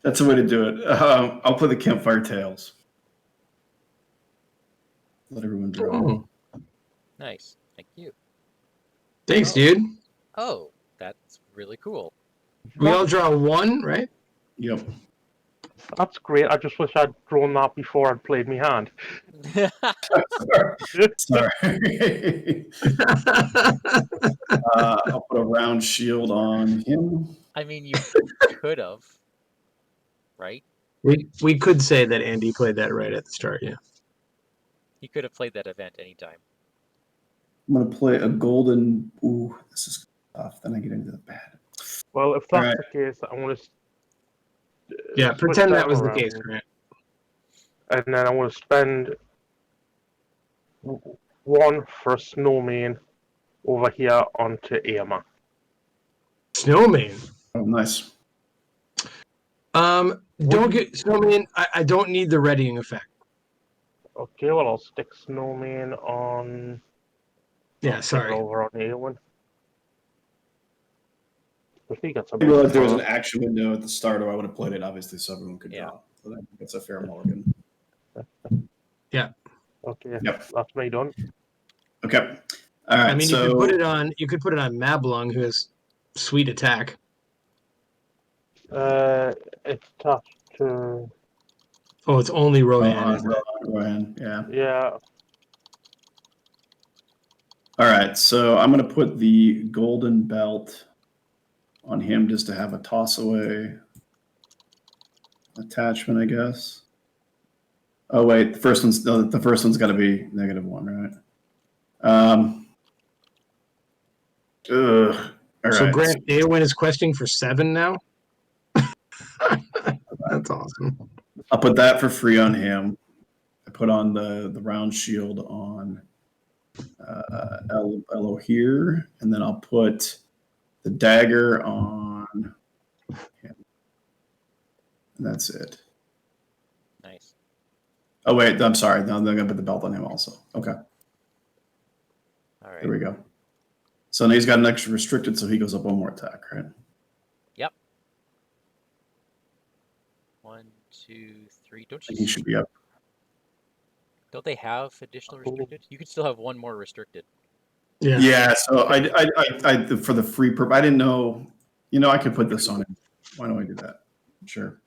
D: That's the way to do it. I'll play the Campfire Tales. Let everyone draw.
B: Oh,
A: Nice. Thank you.
B: thanks, dude.
A: Oh, that's really cool.
B: We all draw one, right?
D: Yep.
C: That's great. I just wish I'd drawn that before I'd played my hand.
D: Sorry. I'll put a round shield on him.
A: I mean, you could have, right?
B: We could say that Andy played that right at the start, yeah.
A: He could have played that event anytime.
D: I'm going to play a golden. Ooh, this is tough. Then I get into the bad.
C: Well, if that's
D: Right.
C: the case, I want to.
B: Yeah, pretend that was the case, Grant.
C: And then I want to spend one for Snowman over here onto Irma.
B: Snowman.
D: Oh, nice.
B: Don't get Snowman. I don't need the readying effect.
C: Okay, well, I'll stick Snowman on.
B: Yeah,
C: I'll
B: sorry.
C: stick it over on Eowyn. I think that's
D: I realized there was an action window at the start, or I would have played it, obviously, so everyone could draw. So that's a fair mulligan.
B: Yeah.
C: Okay.
D: Yep.
C: That's me done.
D: Okay. All right.
B: I mean,
D: so
B: you could put it on Mablung, who has sweet attack.
C: It's attached to.
B: Oh, it's only Rohan, isn't it?
D: Rohan, yeah.
C: Yeah.
D: All right. So I'm going to put the golden belt on him just to have a toss away attachment, I guess. Oh wait, the first one's got to be -1, right? All
B: So
D: right.
B: Grant, Eowyn is questing for 7 now. That's awesome.
D: I'll put that for free on him. I put on the round shield on Elo here, and then I'll put the dagger on him. And that's it.
A: Nice.
D: Oh wait, I'm sorry. No, I'm gonna put the belt on him also. Okay.
A: All right.
D: There we go. So now he's got an extra restricted, so he goes up one more attack, right?
A: Yep. 1, 2, 3.
D: He should be up.
A: Don't they have additional restricted? You could still have one more restricted.
B: Yeah.
D: Yeah. So I for the free perp, I didn't know. I could put this on him. Why don't I do that? Sure.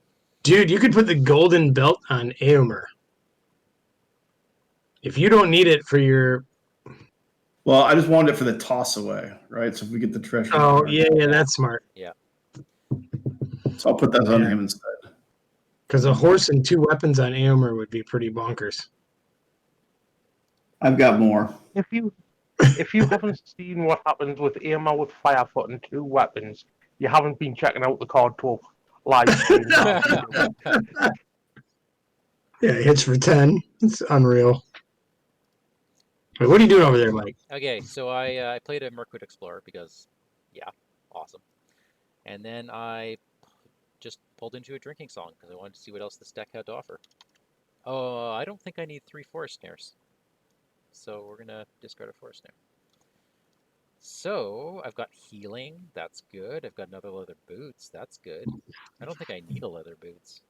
B: Dude, you could put the golden belt on Eomer. If you don't need it for your.
D: Well, I just wanted it for the toss away, right? So if we get the treasure.
B: Oh, yeah, that's smart.
A: Yeah.
D: So I'll put that on him instead.
B: Because a horse and 2 weapons on Eomer would be pretty bonkers.
D: I've got more.
C: If you haven't seen what happens with Irma with Firefoot and 2 weapons, you haven't been checking out the Card 12 live stream.
B: Yeah, it hits for 10. It's unreal. Wait, what are you doing over there, Mike?
A: Okay, so I played a Mirkwood Explorer because, yeah, awesome. And then I just pulled into a drinking song because I wanted to see what else this deck had to offer. Oh, I don't think I need 3 forest snares. So we're going to discard a forest snare. So I've got healing. That's good. I've got another leather boots. That's good. I don't think I need a leather boots.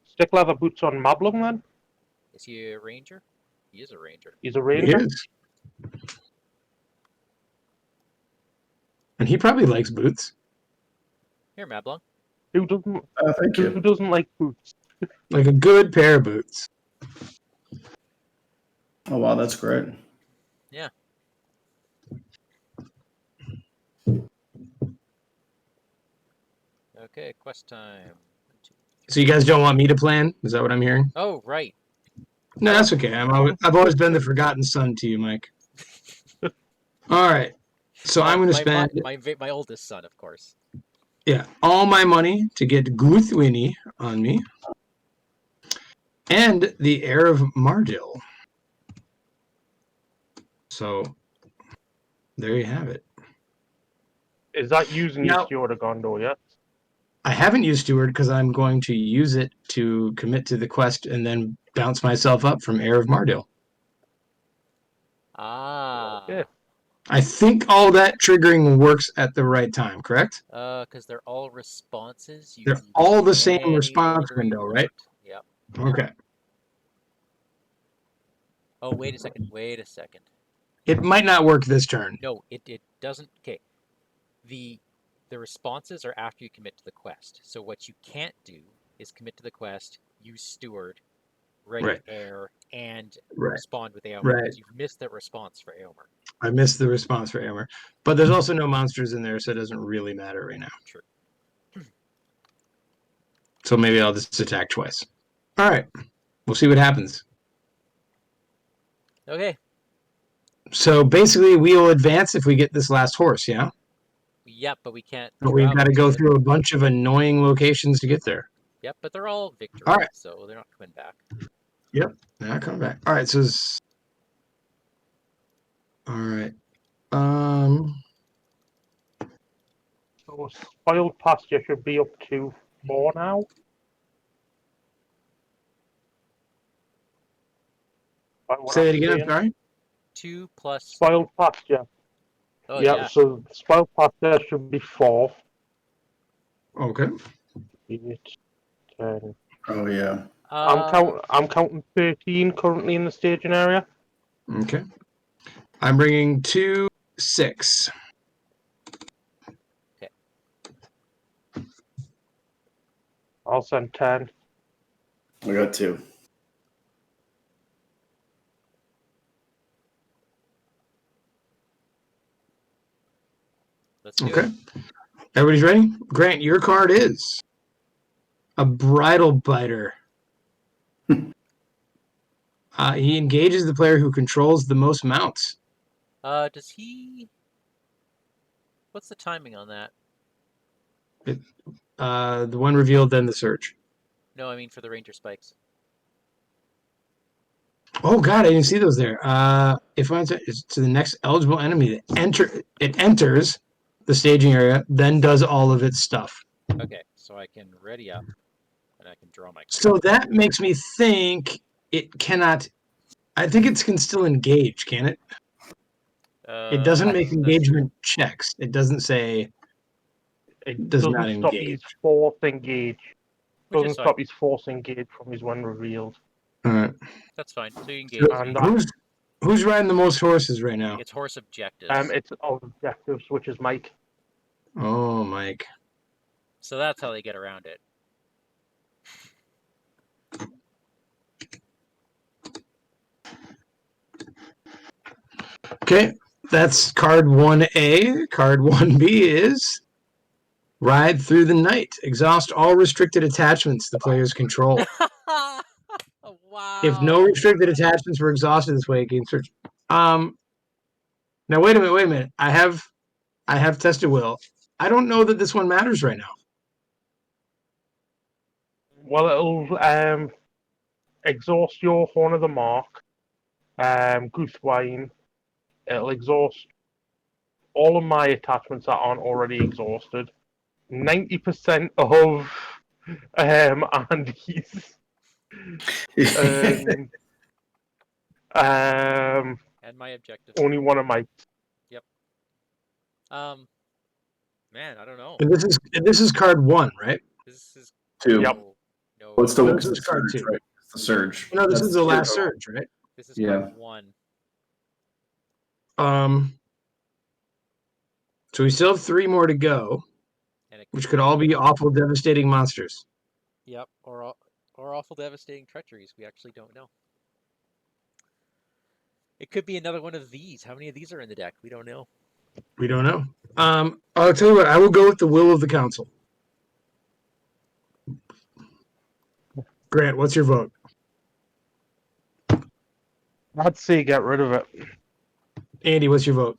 C: Stick leather boots on Mablung then?
A: Is he a ranger? He is a ranger.
C: He's a ranger?
B: He is. And he probably likes boots.
A: Here, Mablung.
C: Who doesn't?
D: Thank
C: Who
D: you.
C: doesn't like boots?
B: Like a good pair of boots.
D: Oh wow, that's great.
A: Yeah. Okay, quest time. 1, 2, 3.
B: So you guys don't want me to plan? Is that what I'm hearing?
A: Oh, right.
B: No, that's okay. I've always been the forgotten son to you, Mike. All right. So I'm going to spend
A: my oldest son, of course.
B: all my money to get Guthwini on me. And the heir of Mardil. So there you have it.
C: Is that using
B: Now-
C: your Steward of Gondor yet?
B: I haven't used Steward because I'm going to use it to commit to the quest and then bounce myself up from heir of Mardil.
A: Ah.
C: Yeah.
B: I think all that triggering works at the right time, correct?
A: Because they're all responses. You
B: They're
A: can do
B: all the
A: in
B: same
A: any
B: response
A: order you
B: window, right?
A: want. Yep.
B: Okay.
A: Oh, wait a second. Wait a second.
B: It might not work this turn.
A: No, it doesn't. Okay. The responses are after you commit to the quest. So what you can't do is commit to the quest, use Steward, ready
B: Right.
A: heir, and
B: Right.
A: respond with Aomer.
B: Right.
A: Because you've missed that response for Aomer.
B: I missed the response for Aomer. But there's also no monsters in there, so it doesn't really matter right now.
A: True.
B: So maybe I'll just attack twice. All right. We'll see what happens.
A: Okay.
B: So basically, we'll advance if we get this last horse, yeah?
A: Yep, but we can't.
B: But we've got to go
A: it.
B: through a bunch of annoying locations to get there.
A: Yep, but they're all victories,
B: All right.
A: so they're not coming back.
B: Now come back. All right, so all right.
C: So spoiled pasture should be up to 4 now.
B: Say it again, I'm sorry.
A: 2 plus.
C: Spoiled pasture.
A: Oh,
C: yeah,
A: yeah.
C: so spoiled pasture should be 4.
B: Okay.
C: 8, 10.
D: Oh yeah.
C: I'm counting 13 currently in the staging area.
B: Okay. I'm bringing 2, 6.
A: Okay.
C: I'll send 10.
D: I got 2.
A: Let's do
B: Okay.
A: it.
B: Everybody's ready? Grant, your card is a bridle biter. He engages the player who controls the most mounts.
A: Does he? What's the timing on that?
B: The one revealed, then the search.
A: No, I mean for the Ranger Spikes.
B: Oh God, I didn't see those there. If it's to the next eligible enemy, it enters the staging area, then does all of its stuff.
A: Okay, so I can ready up, and I can draw my.
B: So that makes me think it cannot. I think it can still engage, can it? It doesn't make engagement checks. It doesn't say.
C: It
B: Does
C: doesn't
B: not
C: stop
B: engage.
C: his force engage.
A: Which
C: Doesn't
A: is fine.
C: stop his force engage from his when revealed.
B: All right.
A: That's fine. So you engage.
C: And
B: Who's riding the most horses right now?
A: It's horse objectives.
C: it's objectives, which is Mike.
B: Oh, Mike.
A: So that's how they get around it.
B: Okay, that's card 1A. Card 1B is ride through the night. Exhaust all restricted attachments the players control.
A: Wow.
B: If no restricted attachments were exhausted this way, game search. Now wait a minute. I have tested will. I don't know that this one matters right now.
C: Well, it'll exhaust your Horn of the Mark, Goothwine. It'll exhaust all of my attachments that aren't already exhausted. 90% of Andy's.
A: And my objective.
C: Only one of my.
A: Man, I don't know.
B: And this is card 1, right?
A: This is
D: 2.
C: Yep.
A: No.
D: Well, it's the,
B: This is card
D: surge,
B: 2.
D: right? It's the surge.
B: No, this
D: That's
B: is the last
D: total.
B: surge, right?
A: This is
D: Yeah.
A: card 1.
B: So we still have 3 more to go,
A: And it
B: which could all be awful, devastating monsters.
A: Yep, or awful, devastating treacheries. We actually don't know. It could be another one of these. How many of these are in the deck? We don't know.
B: We don't know. I'll tell you what. I will go with the will of the council. Grant, what's your vote?
C: I'd say get rid of it.
B: Andy, what's your vote?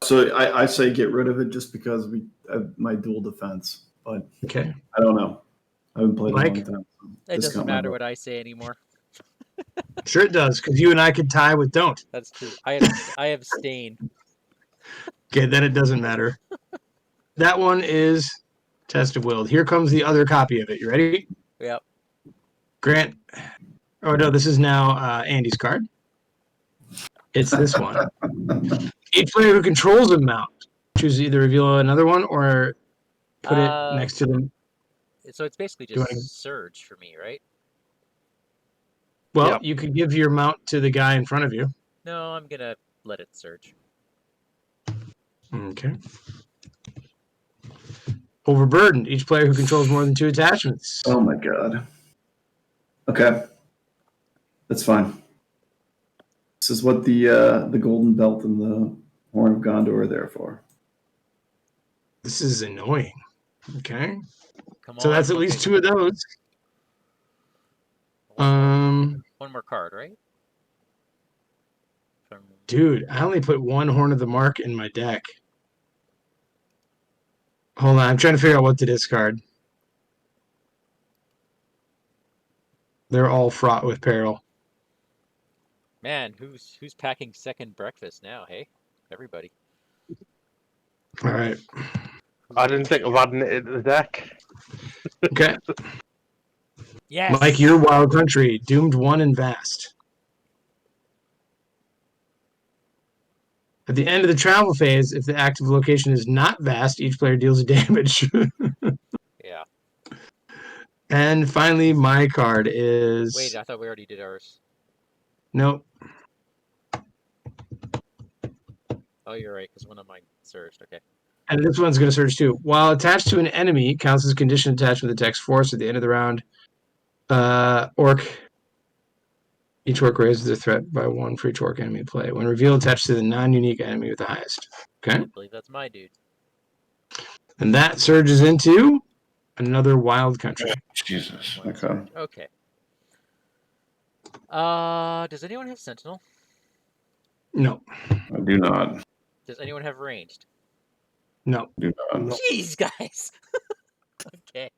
D: So I say get rid of it just because we have my dual defense. But
B: Okay.
D: I don't know. I haven't played
B: Mike?
D: in a long time. So
A: It doesn't
D: discount my
A: matter
D: vote.
A: what I say anymore.
B: Sure it does, because you and I could tie with don't.
A: That's true. I abstain.
B: Okay, then it doesn't matter. That one is Test of Will. Here comes the other copy of it. You ready?
A: Yep.
B: Grant. Oh, no, this is now Andy's card. It's this one. Each player who controls a mount choose either reveal another one or put it next to them.
A: So it's basically
B: Do you
A: just
B: wanna-
A: Surge for me, right?
B: Well,
C: Yep.
B: you could give your mount to the guy in front of you.
A: No, I'm gonna let it Surge.
B: Okay. Overburdened. Each player who controls more than 2 attachments.
D: Oh my god. Okay. That's fine. This is what the golden belt and the horn of Gondor are there for.
B: This is annoying. Okay.
A: Come
B: So
A: on.
B: that's at least 2 of those.
A: One more card, right?
B: Dude, I only put 1 Horn of the Mark in my deck. Hold on, I'm trying to figure out what to discard. They're all fraught with peril.
A: Man, who's packing second breakfast now? Hey, everybody.
B: All right.
C: I didn't think of adding it into the deck.
B: Okay.
A: Yes.
B: Mike, your Wild Country, Doomed 1 and Vast. At the end of the travel phase, if the active location is not Vast, each player deals damage.
A: Yeah.
B: And finally, my card is...
A: Wait, I thought we already did ours.
B: Nope.
A: Oh, you're right, because one of mine surged. Okay.
B: And this one's going to surge too. While attached to an enemy, counts as condition attached with the text force at the end of the round. Each orc raises their threat by 1 for each orc enemy in play. When revealed, attached to the non-unique enemy with the highest. Okay.
A: I believe that's my dude.
B: And that surges into another Wild Country.
D: Jesus.
A: One
D: Okay.
A: surge. Okay. Does anyone have Sentinel?
B: No.
D: I do not.
A: Does anyone have ranged?
B: No.
D: Do not.
A: Jeez, guys. Okay.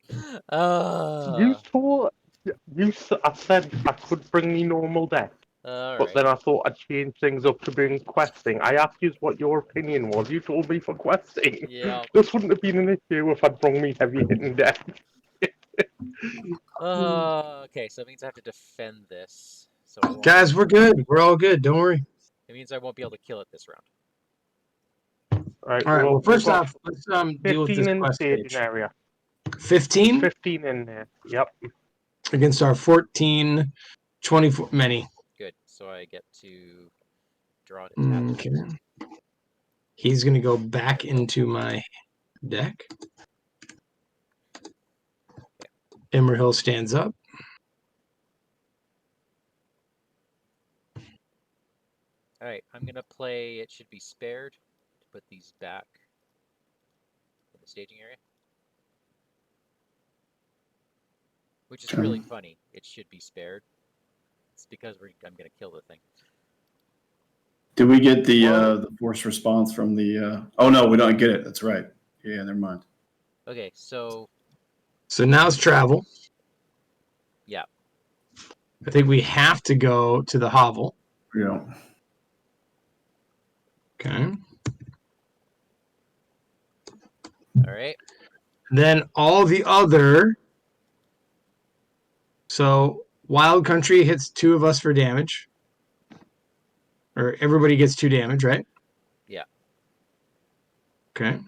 C: You thought I said I could bring me normal deck,
A: All
C: but
A: right.
C: then I thought I'd change things up to bring questing. I asked you what your opinion was. You told me for questing.
A: Yeah.
C: This wouldn't have been an issue if I'd brought me heavy hitting deck.
A: Okay, so it means I have to defend this. So I won't,
B: Guys, we're good. We're all good. Don't worry.
A: it means I won't be able to kill it this round.
C: Right.
B: All right. Well,
C: we've
B: first
C: got
B: off, let's deal with
C: 15
B: this
C: in the
B: quest
C: staging
B: stage.
C: area.
B: 15
C: 15 in there. Yep.
B: against our 14, 24, many.
A: Good. So I get to draw an attachment.
B: Okay. He's going to go back into my deck. Immerhill stands up.
A: All right, I'm gonna play. It should be spared to put these back in the staging area, which is really funny. It should be spared. It's because I'm gonna kill the thing.
D: Did we get the force response from the? Oh no, we don't get it. That's right. Yeah, never mind.
A: Okay, so
B: now it's travel.
A: yeah.
B: I think we have to go to the hovel.
D: Yeah.
B: Okay.
A: All right.
B: Then all the other. So Wild Country hits 2 of us for damage. Or everybody gets 2 damage, right?
A: Yeah.
B: Okay.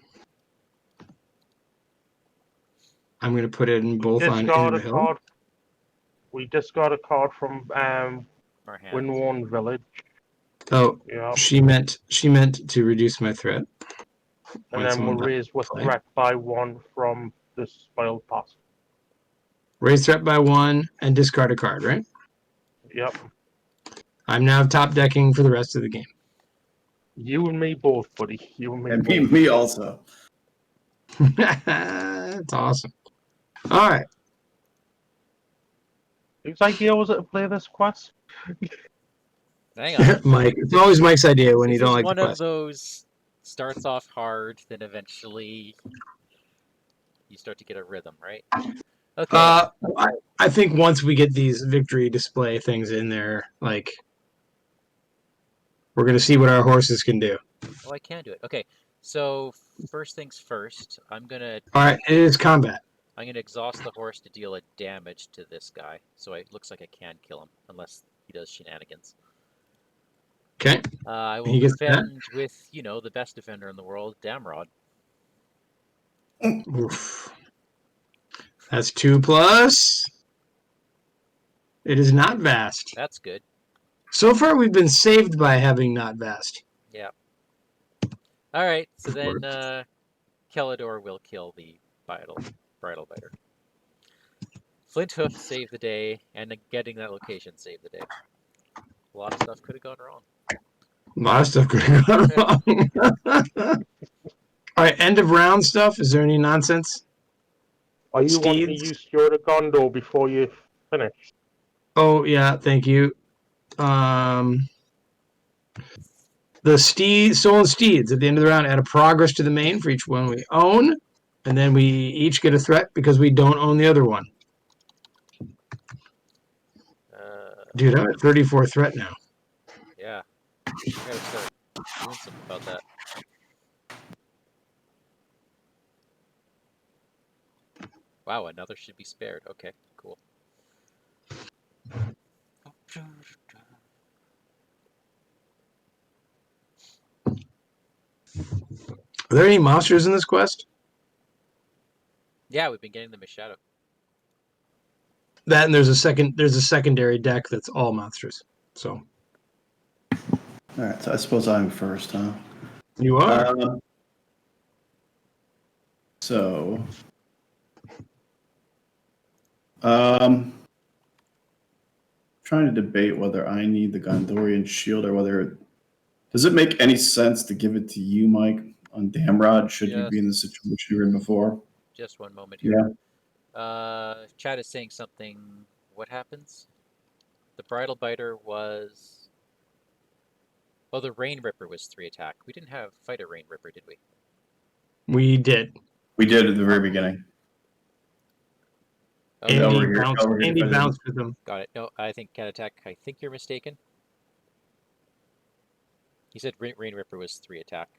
B: I'm going to put it in both on
C: Discard a
B: Immerhill.
C: card. We discard a card from
A: Our hands.
C: Windworn Village.
B: Oh,
C: Yeah.
B: she meant to reduce my threat.
C: And
B: Wait,
C: then we'll
B: someone
C: raise with
B: play.
C: threat by 1 from the spoiled pass.
B: Raise threat by 1 and discard a card, right?
C: Yep.
B: I'm now top decking for the rest of the game.
C: You and me both, buddy. You and me
D: And
C: both.
D: me also.
B: That's awesome. All right.
C: Whose idea was it to play this quest?
A: Hang on.
B: Mike. It's always Mike's idea when you
A: This
B: don't
A: is
B: like the
A: one of
B: quest.
A: those starts off hard, then eventually you start to get a rhythm, right? Okay.
B: I think once we get these victory display things in there, like, we're going to see what our horses can do.
A: Oh, I can do it. Okay. So first things first,
B: All right, it is combat.
A: I'm gonna exhaust the horse to deal a damage to this guy. So it looks like I can kill him, unless he does shenanigans.
B: Okay.
A: I will
B: He gets
A: defend with, the best defender in the world, Damrod.
B: Oof. That's 2+. It is not vast.
A: That's good.
B: So far, we've been saved by having not vast.
A: Yeah. All right. So then Kelador will kill the bridal biter. Flint Hoof saved the day, and getting that location saved the day. A lot of stuff could have gone wrong.
B: A lot of stuff could have gone wrong. All right, end of round stuff. Is there any nonsense?
C: Are you wanting to
B: Steeds?
C: use Steward of Gondor before you finish?
B: Oh, yeah, thank you. The stolen steeds at the end of the round add a progress to the main for each one we own, and then we each get a threat because we don't own the other one. Dude, I'm at 34 threat now.
A: Yeah. I gotta start doing something about that. Wow, another should be spared. Okay, cool.
B: Are there any monsters in this quest?
A: Yeah, we've been getting them as shadow.
B: That and there's a secondary deck that's all monsters. So
D: All right, so I suppose I'm first, huh?
B: you are.
D: So, trying to debate whether I need the Gondorian shield or whether does it make any sense to give it to you, Mike, on Damrod? Should you be in the situation you were in before?
A: Just one moment here.
D: Yeah.
A: Chad is saying something. What happens? The bridal biter was. Oh, the Rain Ripper was 3 attack. We didn't fight a Rain Ripper, did we?
B: We did.
D: We did at the very beginning.
A: Okay.
B: Andy bounced with them.
A: Got it. No, I think Cat Attack. I think you're mistaken. He said Rain Ripper was 3 attack,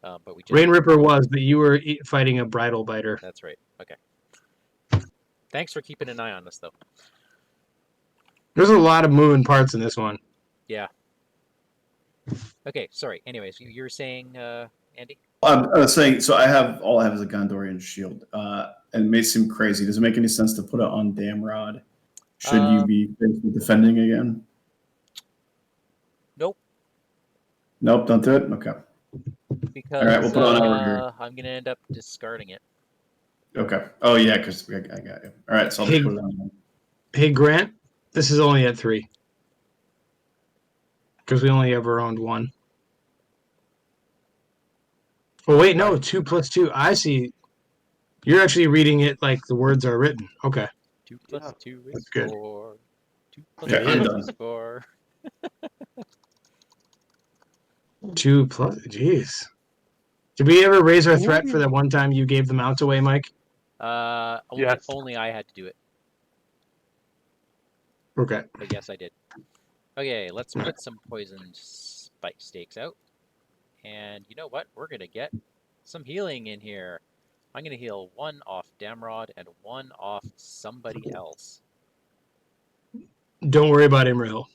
A: but we just.
B: Rain Ripper was, but you were fighting a bridal biter.
A: That's right. Okay. Thanks for keeping an eye on us, though.
B: There's a lot of moving parts in this one.
A: Yeah. Okay, sorry. Anyways, you were saying, Andy?
D: I was saying, so all I have is a Gondorian shield, and it may seem crazy. Does it make any sense to put it on Damrod? Should you be basically defending again?
A: Nope.
D: Nope, don't do it? Okay.
A: Because
D: all right, we'll put it on over here.
A: I'm going to end up discarding it.
D: Okay. Oh, yeah, because I got you. All right, so I'll just put it on.
B: Hey, Grant, this is only at 3. Because we only ever owned 1. Oh, wait, no, 2 + 2. I see. You're actually reading it like the words are written. Okay.
A: 2 + 2 is
B: good.
A: 4. 2 +
D: Okay,
A: 2
D: I'm
A: is
D: done.
A: 4.
B: 2 +. Jeez. Did we ever raise our threat for that one time you gave the mounts away, Mike?
C: Yes.
A: Only I had to do it.
B: Okay.
A: But yes, I did. Okay, let's put some poisoned spike stakes out. And you know what? We're going to get some healing in here. I'm going to heal 1 off Damrod and 1 off somebody else.
B: Don't worry about Imrahil.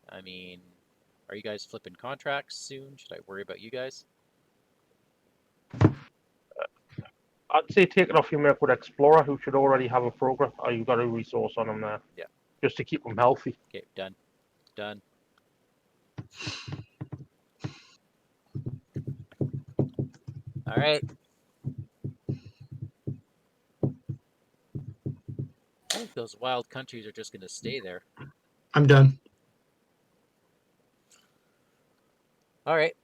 A: I mean, are you guys flipping contracts soon? Should I worry about you guys?
C: I'd say take it off your Mirkwood Explorer, who should already have a progress. Oh, you've got a resource on him there.
A: Yeah.
C: Just to keep him healthy.
A: Okay, done. Done. All right. I think those wild countries are just going to stay there.
B: I'm done.
A: All right.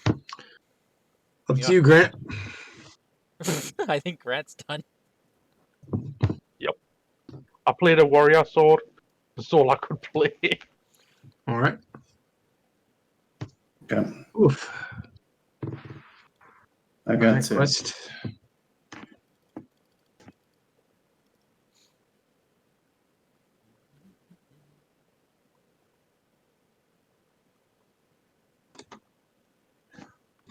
B: Up
A: Yeah.
B: to you, Grant.
A: I think Grant's done.
C: I played a warrior sword. That's all I could play.
B: All right.
D: Okay.
B: Oof.
D: I
B: All
D: got
B: right,
D: two.
B: Quest.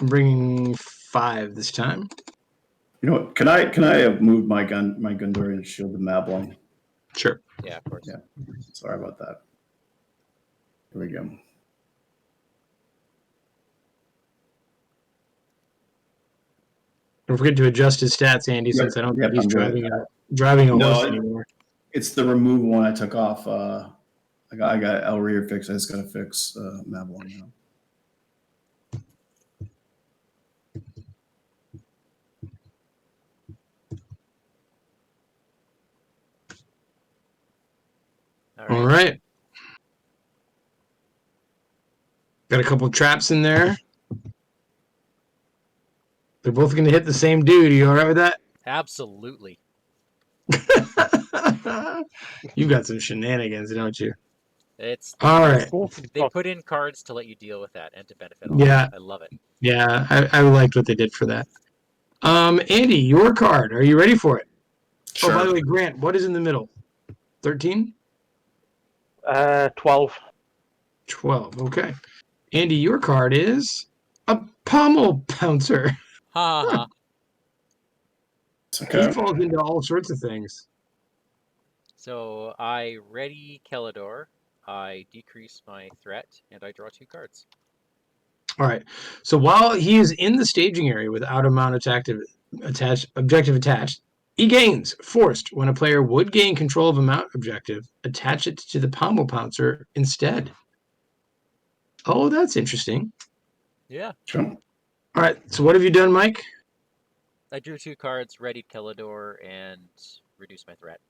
B: I'm bringing 5 this time.
D: You know what? Can I move my Gundurian shield to Mablung?
B: Sure.
A: Yeah, of course.
D: Yeah. Sorry about that. Here we go.
B: Don't forget to adjust his stats, Andy, since I don't think he's
D: I'm doing
B: driving a
D: No,
B: horse anymore.
D: It's the remove one I took off. I got El Rear fixed. I just got to fix Mablung now.
B: All right. Got a couple traps in there. They're both going to hit the same dude. Are you all right with that?
A: Absolutely.
B: You got some shenanigans, don't you?
A: It's
B: All right.
C: Of course he's
A: they
C: got-
A: put in cards to let you deal with that and to benefit all.
B: Yeah.
A: I love it.
B: Yeah, I liked what they did for that. Andy, your card. Are you ready for it?
D: Sure.
B: Oh, by the way, Grant, what is in the middle? 13?
C: 12.
B: 12. Okay. Andy, your card is a pommel pouncer.
A: Ha ha.
D: It's
B: He
D: okay.
B: falls into all sorts of things.
A: So I ready Kelador. I decrease my threat and I draw 2 cards.
B: All right. So while he is in the staging area without a mount objective attached, he gains forced when a player would gain control of a mount objective, attach it to the pommel pouncer instead. Oh, that's interesting.
A: Yeah.
D: Sure.
B: All right. So what have you done, Mike?
A: I drew 2 cards, readied Kelador, and reduced my threat.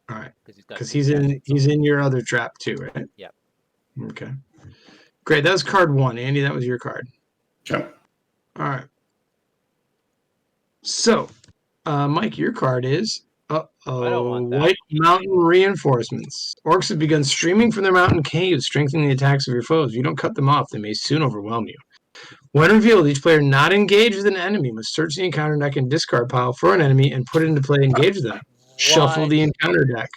B: All right.
A: Because
B: He's in your other trap too, right?
A: Yep.
B: Okay. Great. That was card 1, Andy. That was your card.
D: Sure.
B: All right. So, Mike, your card is
A: I don't want that.
B: White Mountain Reinforcements. Orcs have begun streaming from their mountain caves, strengthening the attacks of your foes. If you don't cut them off, they may soon overwhelm you. When revealed, each player not engaged with an enemy must search the encounter deck and discard pile for an enemy and put it into play and engage them. Shuffle the encounter deck.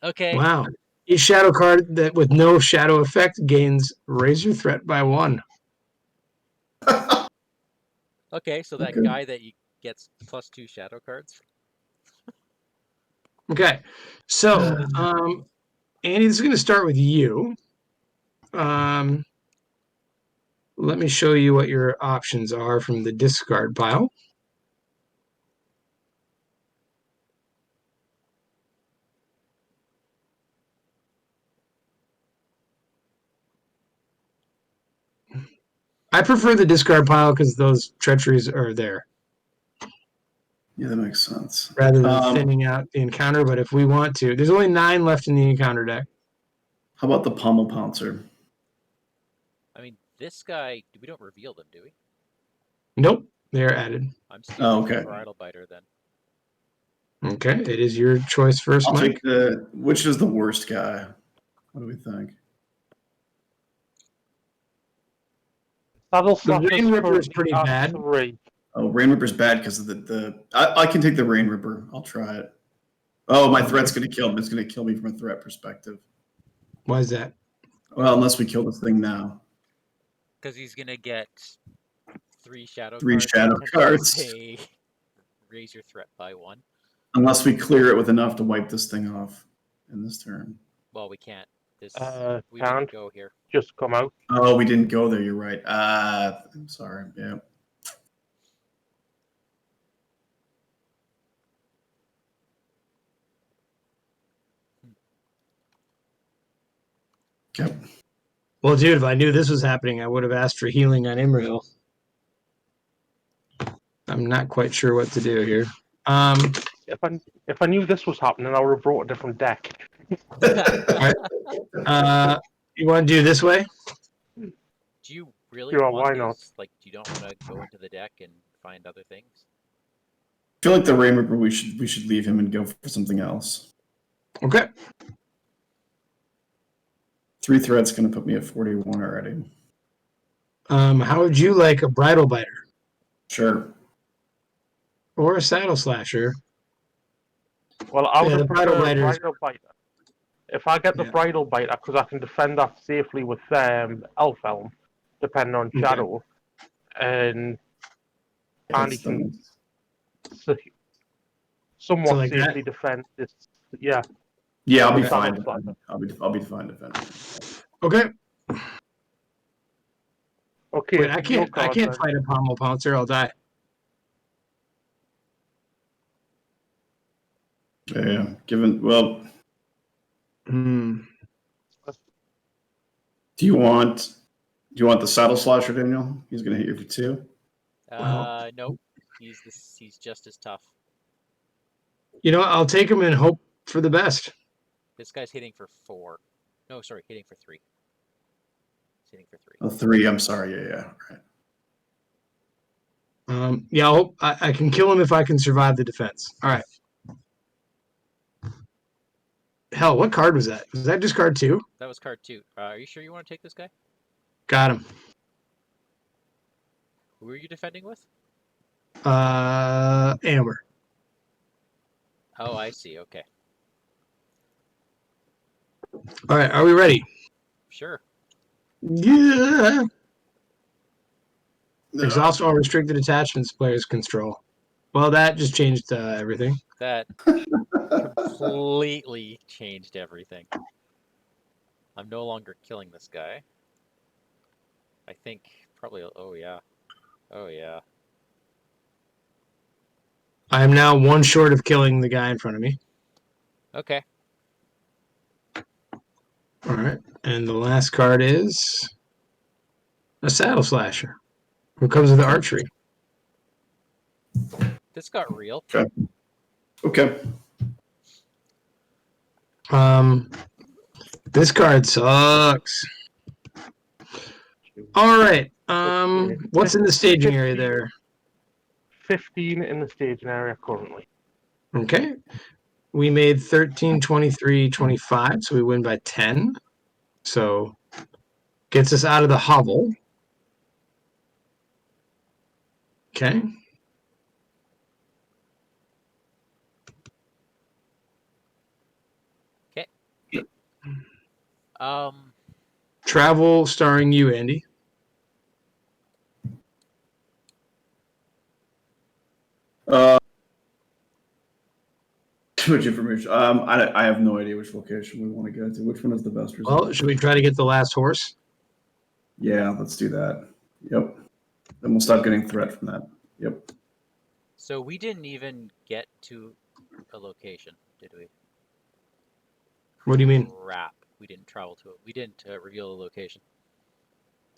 A: Okay.
B: Wow. Each shadow card that with no shadow effect gains raise your threat by 1.
A: Okay, so that
D: Okay.
A: guy that gets +2 shadow cards.
B: Okay. So, Andy, this is going to start with you. Let me show you what your options are from the discard pile. I prefer the discard pile because those treacheries are there
D: Yeah, that makes sense.
B: rather than thinning out the encounter. But if we want to, there's only 9 left in the encounter deck.
D: How about the pommel pouncer?
A: I mean, this guy, we don't reveal them, do we?
B: Nope, they are added.
A: I'm stealing
D: okay.
A: for Idle Biter then.
B: Okay, it is your choice first,
D: I'll
B: Mike.
D: take which is the worst guy? What do we think?
C: Saddle
B: The
C: Slap
B: Rain
C: is
B: Ripper is
C: currently
B: pretty
C: at
B: bad.
C: 3.
D: Oh, Rain Ripper's bad because of I can take the Rain Ripper. I'll try it. Oh, my threat's going to kill him. It's going to kill me from a threat perspective.
B: Why is that?
D: Well, unless we kill this thing now.
A: Because he's going to get 3 shadow
D: 3
A: cards.
D: shadow cards.
A: They raise your threat by 1.
D: Unless we clear it with enough to wipe this thing off in this turn.
A: Well, we can't. We
C: Can't.
A: didn't go here.
C: Just come out.
D: Oh, we didn't go there. You're right. I'm sorry. Yeah. Okay.
B: Well, dude, if I knew this was happening, I would have asked for healing on Imrahil. I'm not quite sure what to do here.
C: If I knew this was happening, I would have brought a different deck.
B: You want to do this way?
A: Do you really
C: Sure,
A: want
C: why
A: these?
C: not?
A: Like, you don't want to go into the deck and find other things?
D: I feel like the Rainmaker, we should leave him and go for something else.
B: Okay.
D: 3 threats going to put me at 41 already.
B: How would you like a bridle biter
D: Sure.
B: or a saddle slasher?
C: Well, I would
B: Yeah, the
C: prefer
B: bridle biter is-
C: bridal biter. If I get the
B: Yeah.
C: bridal biter, because I can defend that safely with Elf Helm, depending on
B: Okay.
C: Shadow, and he can somewhat
B: So like that?
C: safely defend this. Yeah,
D: Yeah, I'll be
C: Okay.
D: fine.
C: Saddle
D: Defending. I'll be fine defending.
B: Okay.
C: okay.
B: Wait, I
C: your
B: can't
C: card then.
B: fight a pommel pouncer. I'll die.
D: Yeah. Given
B: Hmm.
D: do you want the saddle slasher, Daniel? He's going to hit you for 2.
A: Nope. He's just as tough.
B: You know what? I'll take him and hope for the best.
A: This guy's hitting for 4. No, sorry, hitting for 3. He's hitting for 3.
D: Oh, 3. I'm sorry. Yeah. Right.
B: Yeah, I'll hope I can kill him if I can survive the defense. All right. Hell, what card was that? Was that just card 2?
A: That was card 2. Are you sure you want to take this guy?
B: Got him.
A: Who are you defending with?
B: Amber.
A: Oh, I see. Okay.
B: All right, are we ready?
A: Sure.
B: Yeah. Exhaust all restricted attachments players control. Well, that just changed everything.
A: That completely changed everything. I'm no longer killing this guy. I think probably... Oh, yeah. Oh, yeah.
B: I am now 1 short of killing the guy in front of me.
A: Okay.
B: All right, and the last card is a saddle slasher, who comes with archery.
A: This got real.
D: Okay.
B: This card sucks. All right. What's in the staging area there?
C: 15 in the staging area currently.
B: Okay. We made 13, 23, 25, so we win by 10. So gets us out of the hovel. Okay. Travel starring you, Andy.
D: Too much information. I have no idea which location we want to go to. Which one is the best result?
B: Well, should we try to get the last horse?
D: Yeah, let's do that. Yep. Then we'll stop getting threat from that. Yep.
A: So we didn't even get to a location, did we?
B: What do you mean?
A: Crap. We didn't travel to it. We didn't reveal the location.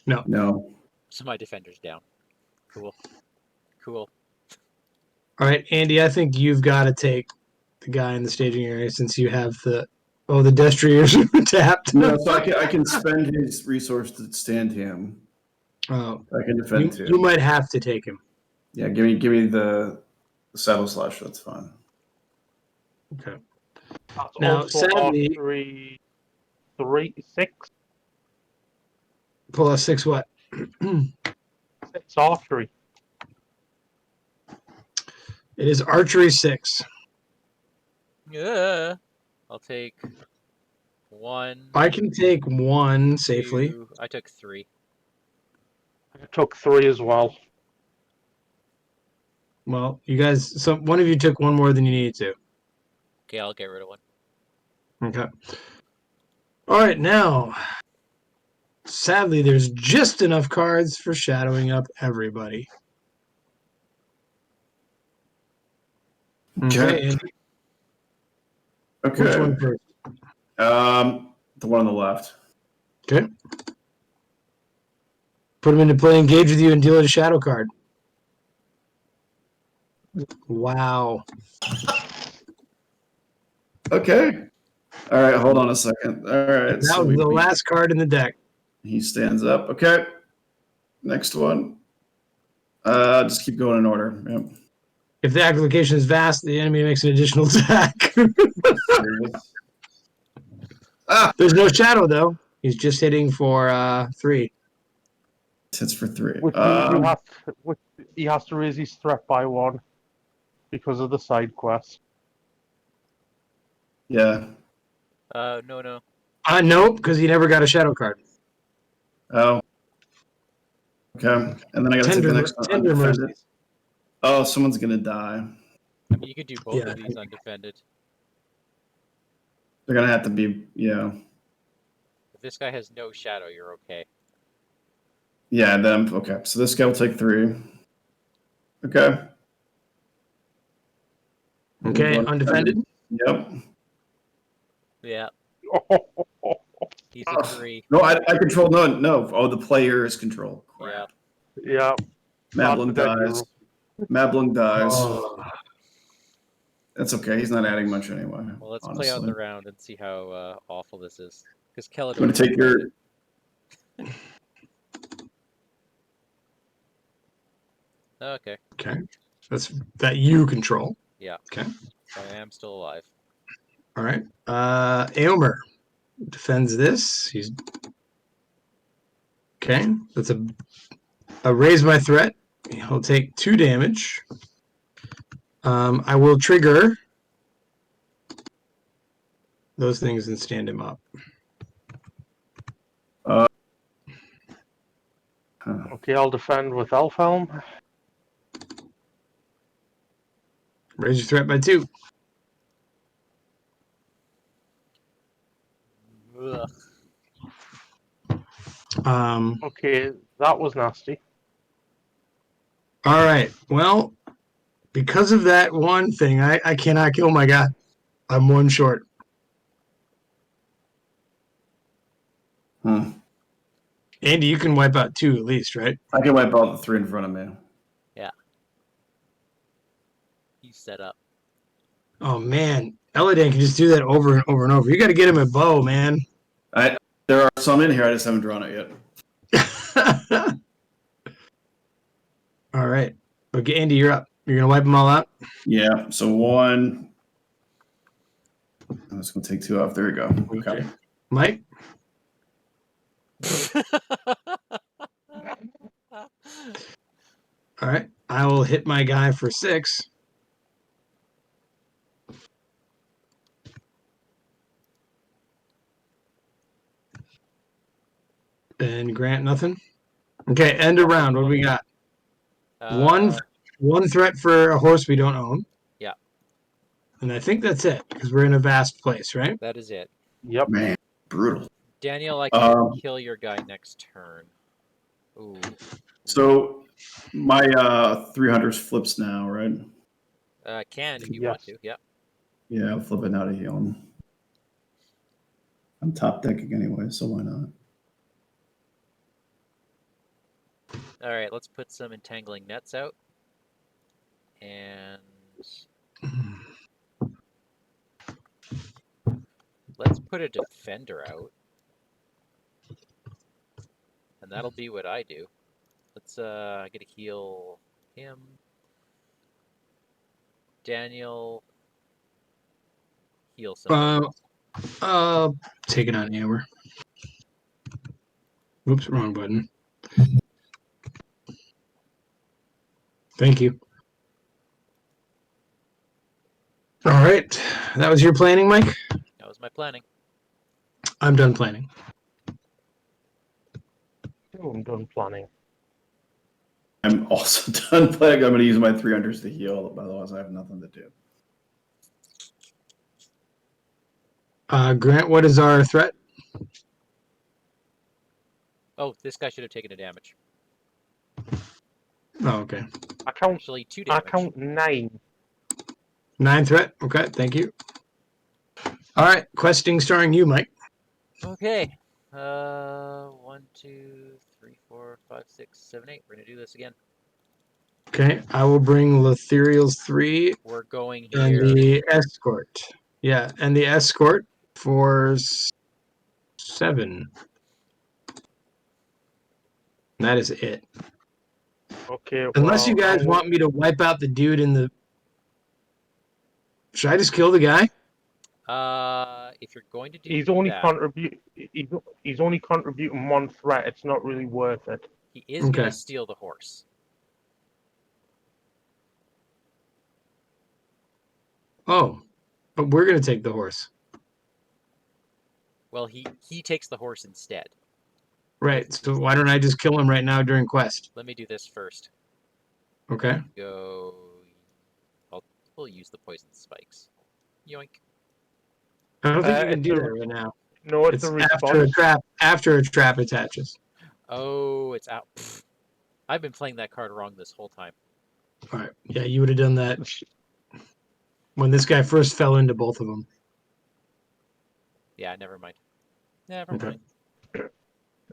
D: No.
A: So my defender's down. Cool. Cool.
B: All right, Andy, I think you've got to take the guy in the staging area since you have the destriers tapped.
D: No, so I can spend his resource to stand him.
B: Oh,
D: I can defend too.
B: you might have to take him.
D: Yeah, give me the saddle slash. That's fine.
B: Okay.
C: That's
B: Now,
C: also
B: sadly-
C: archery 3, 6.
B: Pull a 6 what?
C: 6 archery.
B: It is archery 6.
A: Yeah. I'll take 1.
B: I can take 1 safely.
A: 2. I took 3.
C: I took 3 as well.
B: Well, you guys, so one of you took 1 more than you needed to.
A: Okay, I'll get rid of 1.
B: Okay. All right, now, sadly, there's just enough cards for shadowing up everybody. Okay. Andy,
D: Okay.
B: which one first?
D: The one on the left.
B: Okay. Put him into play, engage with you, and deal a shadow card. Wow.
D: Okay. All right, hold on a second. All right,
B: That was the last card in the deck.
D: He stands up. Okay. Next one. Just keep going in order. Yep.
B: If the application is vast, the enemy makes an additional attack. There's no shadow, though. He's just hitting for 3.
D: Hits for 3.
C: He has to raise his threat by 1 because of the side quest.
D: Yeah.
A: No.
B: Nope, because he never got a shadow card.
D: Oh. Okay. And then I gotta take the next one.
B: Tender
D: Undefended.
B: mercies.
D: Oh, someone's gonna die.
A: I mean, you could do both of these undefended.
D: They're gonna have to be, yeah.
A: If this guy has no shadow, you're okay.
D: Yeah, then okay. So this guy will take 3. Okay.
B: Okay, undefended.
D: Yep.
A: Yeah. He's a 3.
D: No, I control no. Oh, the player is control. Crap.
C: Yeah.
D: Mablin dies. Mablin dies.
B: Oh.
D: That's okay. He's not adding much anyway.
A: Well, let's
D: honestly.
A: play out the round and see how awful this is. Because
D: I'm gonna take your.
A: Okay.
B: Okay. That's that you control.
A: Yeah.
B: Okay.
A: I am still alive.
B: All right. Aomer defends this. He's okay. That's a raise my threat. He'll take 2 damage. I will trigger those things and stand him up.
C: Okay, I'll defend with Elfhelm.
B: Raise your threat by 2.
A: Ugh.
C: Okay, that was nasty.
B: All right. Well, because of that one thing, I cannot kill my guy. I'm 1 short. Andy, you can wipe out 2 at least, right?
D: I can wipe out the 3 in front of me.
A: Yeah. He's set up.
B: Oh man, Eladan can just do that over and over and over. You got to get him a bow, man.
D: There are some in here. I just haven't drawn it yet.
B: All right. Okay, Andy, you're up. You're gonna wipe them all out.
D: Yeah. So 1. I'm just gonna take 2 off. There we go. Okay.
B: Mike. All right. I will hit my guy for 6. And Grant, nothing. Okay, end of round. What do we got? One threat for a horse we don't own.
A: Yeah.
B: And I think that's it because we're in a vast place, right?
A: That is it.
C: Yep.
D: Man, brutal.
A: Daniel, I can kill your guy next turn. Ooh.
D: So my 300 flips now, right?
A: Can if you want to. Yeah.
D: Yeah, I'll flip it now to heal him. I'm top decking anyway, so why not?
A: All right, let's put some entangling nets out. And let's put a defender out. And that'll be what I do. Let's get to heal him. Daniel, heal somebody.
B: Take it on Amber. Oops, wrong button. Thank you. All right. That was your planning, Mike?
A: That was my planning.
B: I'm done planning.
C: I'm done planning.
D: I'm also done playing. I'm going to use my 300s to heal, otherwise I have nothing to do.
B: Grant, what is our threat?
A: Oh, this guy should have taken a damage.
B: Oh, okay.
A: Actually, 2 damage.
C: I count 9.
B: 9 threat. Okay, thank you. All right, questing starring you, Mike.
A: Okay. 1, 2, 3, 4, 5, 6, 7, 8. We're gonna do this again.
B: Okay, I will bring Letherial's 3
A: We're going
B: and
A: here.
B: the escort. Yeah, and the escort for 7. That is it.
C: Okay,
B: Unless you guys want me to wipe out the dude in the... Should I just kill the guy?
A: If you're going to do
C: he's only
A: that,
C: he's only contributing 1 threat. It's not really worth it.
A: he is
B: Okay.
A: gonna steal the horse.
B: Oh, but we're going to take the horse.
A: Well, he takes the horse instead.
B: Right, so why don't I just kill him right now during quest?
A: Let me do this first.
B: Okay.
A: Go. We'll use the poison spikes. Yoink.
B: I don't think you can
C: It's
B: do
C: a-
B: that right now.
C: No, it's a response.
B: After a trap attaches.
A: Oh, it's out. Pfft. I've been playing that card wrong this whole time.
B: All right. Yeah, you would have done that when this guy first fell into both of them.
A: Yeah, never mind. Never
B: Okay.
A: mind.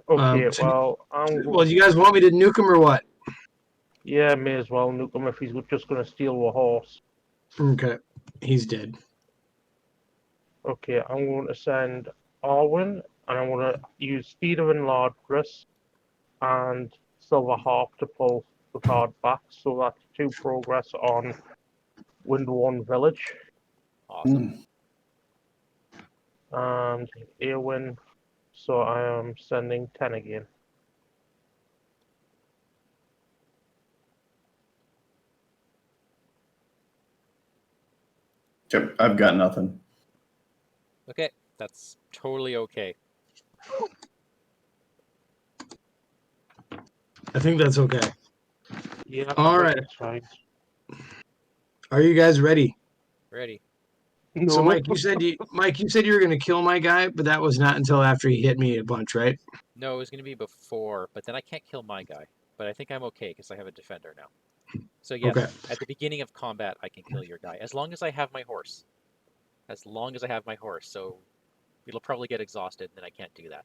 C: Okay,
B: So
C: well,
B: do you guys want me to nuke him or what?
C: yeah, may as well nuke him if he's just going to steal a horse.
B: Okay. He's dead.
C: Okay, I'm going to send Arwen, and I'm going to use Speed of Enlargedness and Silver Harp to pull the card back, so that's 2 progress on Wind One Village.
A: Awesome.
C: And Eowyn, so I am sending 10 again.
D: Yep, I've got nothing.
A: Okay, that's totally okay.
B: I think that's okay.
C: Yeah,
B: All right.
C: that's fine.
B: Are you guys ready?
A: Ready.
C: No,
B: So Mike, you said you were going to kill my guy, but that was not until after he hit me a bunch, right?
A: No, it was going to be before, but then I can't kill my guy. But I think I'm okay because I have a defender now. So yes,
B: Okay.
A: at the beginning of combat, I can kill your guy as long as I have my horse. As long as I have my horse, so it'll probably get exhausted, and then I can't do that.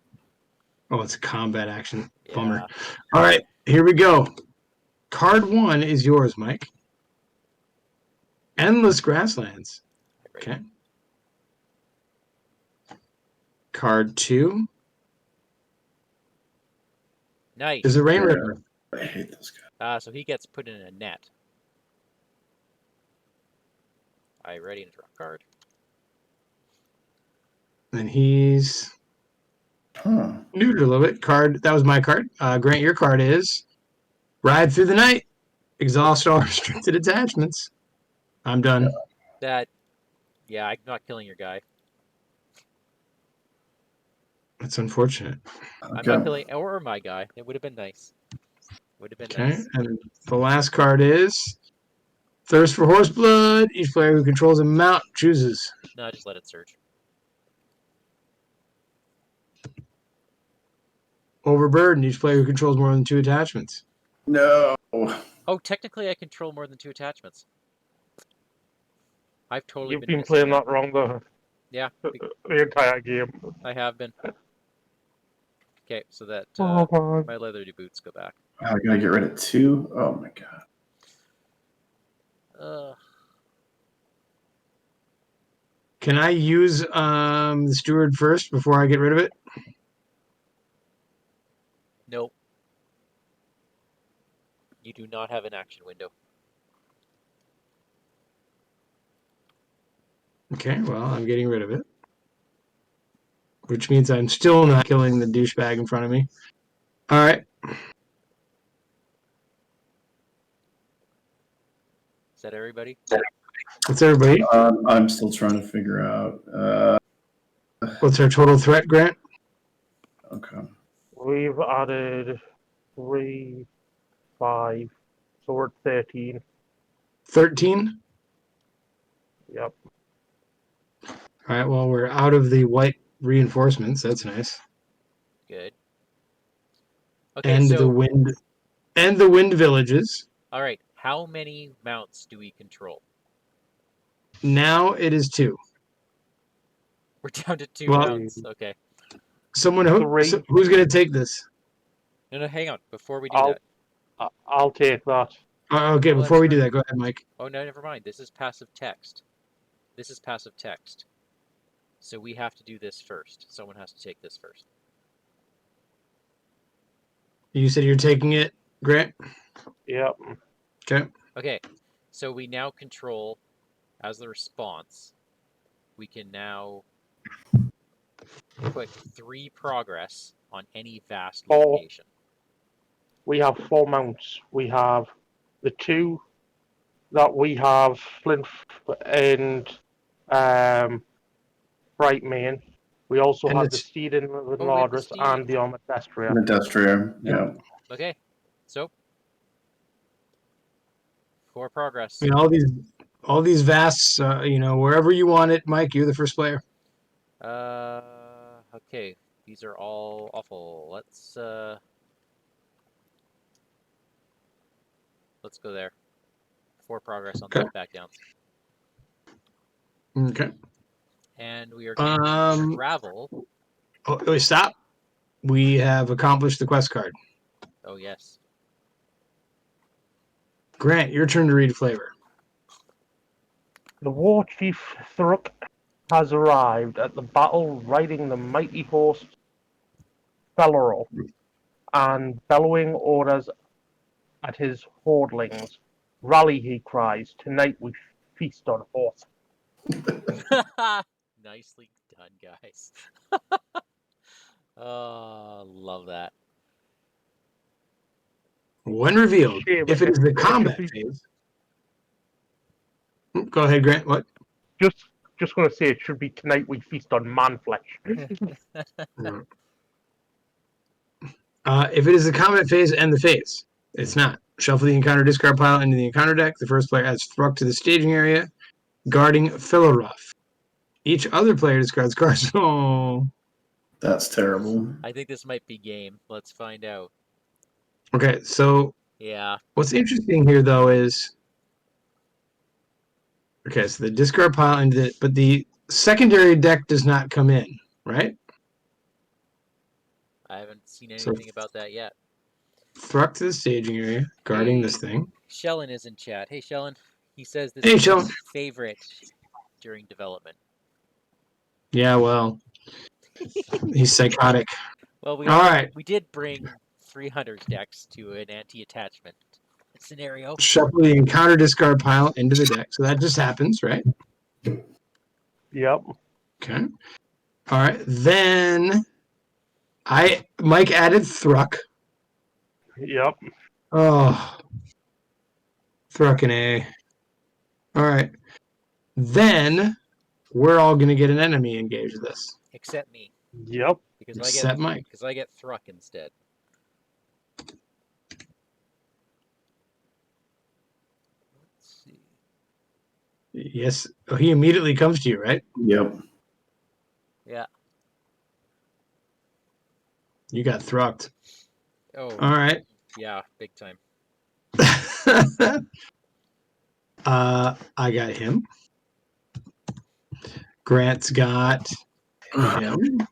B: Oh, it's a combat action.
A: Yeah.
B: Bummer. All right, here we go. Card 1 is yours, Mike. Endless Grasslands.
A: Right.
B: Okay. Card 2
A: Nice.
B: is a Rain
D: Yeah.
B: Ripper.
D: I hate this guy.
A: So he gets put in a net. I ready to draw a card.
B: And he's
D: Huh.
B: neutered a little bit. Card, that was my card. Grant, your card is Ride Through the Night. Exhaust all restricted attachments. I'm done.
A: Yeah, I'm not killing your guy.
B: That's unfortunate.
A: I'm not
D: Okay.
A: killing or my guy. It would have been nice. Would have been
B: Okay,
A: nice.
B: and the last card is Thirst for Horse Blood. Each player who controls a mount chooses.
A: No, just let it surge.
B: Overburden. Each player who controls more than 2 attachments.
D: No.
A: Oh, technically I control more than 2 attachments. I've totally
C: you've
A: been
C: been
A: missing
C: playing
A: that.
C: that wrong the entire game.
A: I have been. Okay, so that
C: Oh,
A: my leather boots go back.
D: I gotta get rid of 2. Oh my god.
B: Can I use the steward first before I get rid of it?
A: Nope. You do not have an action window.
B: Okay, well, I'm getting rid of it. Which means I'm still not killing the douchebag in front of me. All right.
A: Is that everybody?
B: What's everybody?
D: I'm still trying to figure out.
B: What's our total threat, Grant?
D: Okay.
C: we've added 3, 5, so we're at 13.
B: 13?
C: Yep.
B: All right, well, we're out of the white reinforcements. That's nice.
A: Good. Okay,
B: And
A: so
B: the wind villages.
A: all right, how many mounts do we control?
B: Now it is 2.
A: We're down to 2
B: Well-
A: mounts. Okay.
B: Someone
C: Three.
B: who's going to take this?
A: No, hang on. Before we do
C: I'll
A: that.
C: I'll take that.
B: Okay,
A: Oh,
B: before
A: that's
B: we do
A: right.
B: that, go ahead, Mike.
A: Oh, no, never mind. This is passive text. This is passive text. So we have to do this first. Someone has to take this first.
B: You said you're taking it, Grant?
C: Yep.
B: Okay.
A: Okay, so we now control, as the response, we can now put 3 progress on any vast
C: 4.
A: location.
C: We have 4 mounts. We have the 2 that we have Flint and Brightmane. We also
B: And
C: have the
B: it's
C: Steed and the
A: we have the
C: Lardris
A: Steed.
C: and the Armored Destria.
D: Industria, yeah.
A: Okay, so 4 progress.
B: I mean, all these vasts, wherever you want it, Mike, you're the first player.
A: Okay, these are all awful. Let's go there. 4 progress on
B: Okay.
A: the back downs.
B: Okay.
A: And we are going to travel.
B: Oh, wait, stop. We have accomplished the quest card.
A: Oh, yes.
B: Grant, your turn to read flavor.
C: The war chief Thruk has arrived at the battle riding the mighty horse Bellerol and bellowing orders at his hordlings. Rally, he cries, tonight we feast on horse.
A: Nicely done, guys. Oh, love that.
B: When revealed,
C: Shame
B: if it is the
C: should
B: combat
C: be-
B: phase. Go ahead, Grant. What?
C: Just going to say it should be tonight we feast on man flesh.
B: If it is the combat phase, end the phase. It's not. Shuffle the encounter discard pile into the encounter deck. The first player adds Thruk to the staging area, guarding Philoroth. Each other player discards cards. Oh.
D: That's terrible.
A: I think this might be game. Let's find out.
B: Okay, so
A: Yeah.
B: what's interesting here, though, is... Okay, so the discard pile into the... But the secondary deck does not come in, right?
A: I haven't seen anything
B: So-
A: about that yet.
B: Thruk to the staging area, guarding this thing.
A: Shellen is in chat. Hey, Shellen. He says this
B: Hey,
A: is
B: Shellen.
A: his favorite during development.
B: Yeah, well, he's psychotic.
A: Well, we
B: All right.
A: we did bring 3 Hunters decks to an anti-attachment scenario.
B: Shuffle the encounter discard pile into the deck. So that just happens, right?
C: Yep.
B: Okay. All right. Then Mike added Thruk.
C: Yep.
B: Oh. Thruk and A. All right. Then we're all going to get an enemy engaged with this.
A: Except me.
C: Yep.
A: Because
B: Except Mike.
A: Because I get Thruk instead. Let's see.
B: Yes. Oh, he immediately comes to you, right?
D: Yep.
A: Yeah.
B: You got Thrucked.
A: Oh,
B: All right.
A: yeah, big time.
B: I got him. Grant's got him.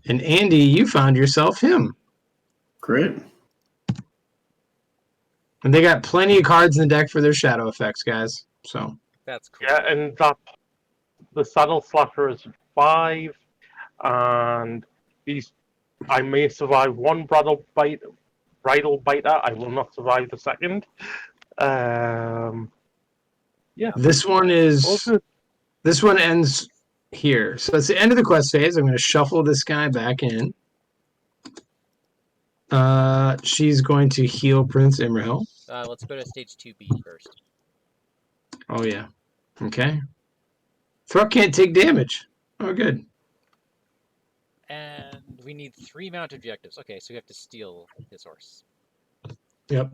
B: And Andy, you found yourself him.
D: Great.
B: And they got plenty of cards in the deck for their shadow effects, guys. So
A: That's cool.
C: Yeah, and that the saddle slasher is 5, and I may survive one bridle biter. I will not survive the second. Yeah.
B: this one
C: Also,
B: ends here. So it's the end of the quest phase. I'm going to shuffle this guy back in. She's going to heal Prince Imrahil.
A: Let's go to stage 2B first.
B: Oh, yeah. Okay. Thruk can't take damage. Oh, good.
A: And we need 3 mount objectives. Okay, so we have to steal his horse.
B: Yep.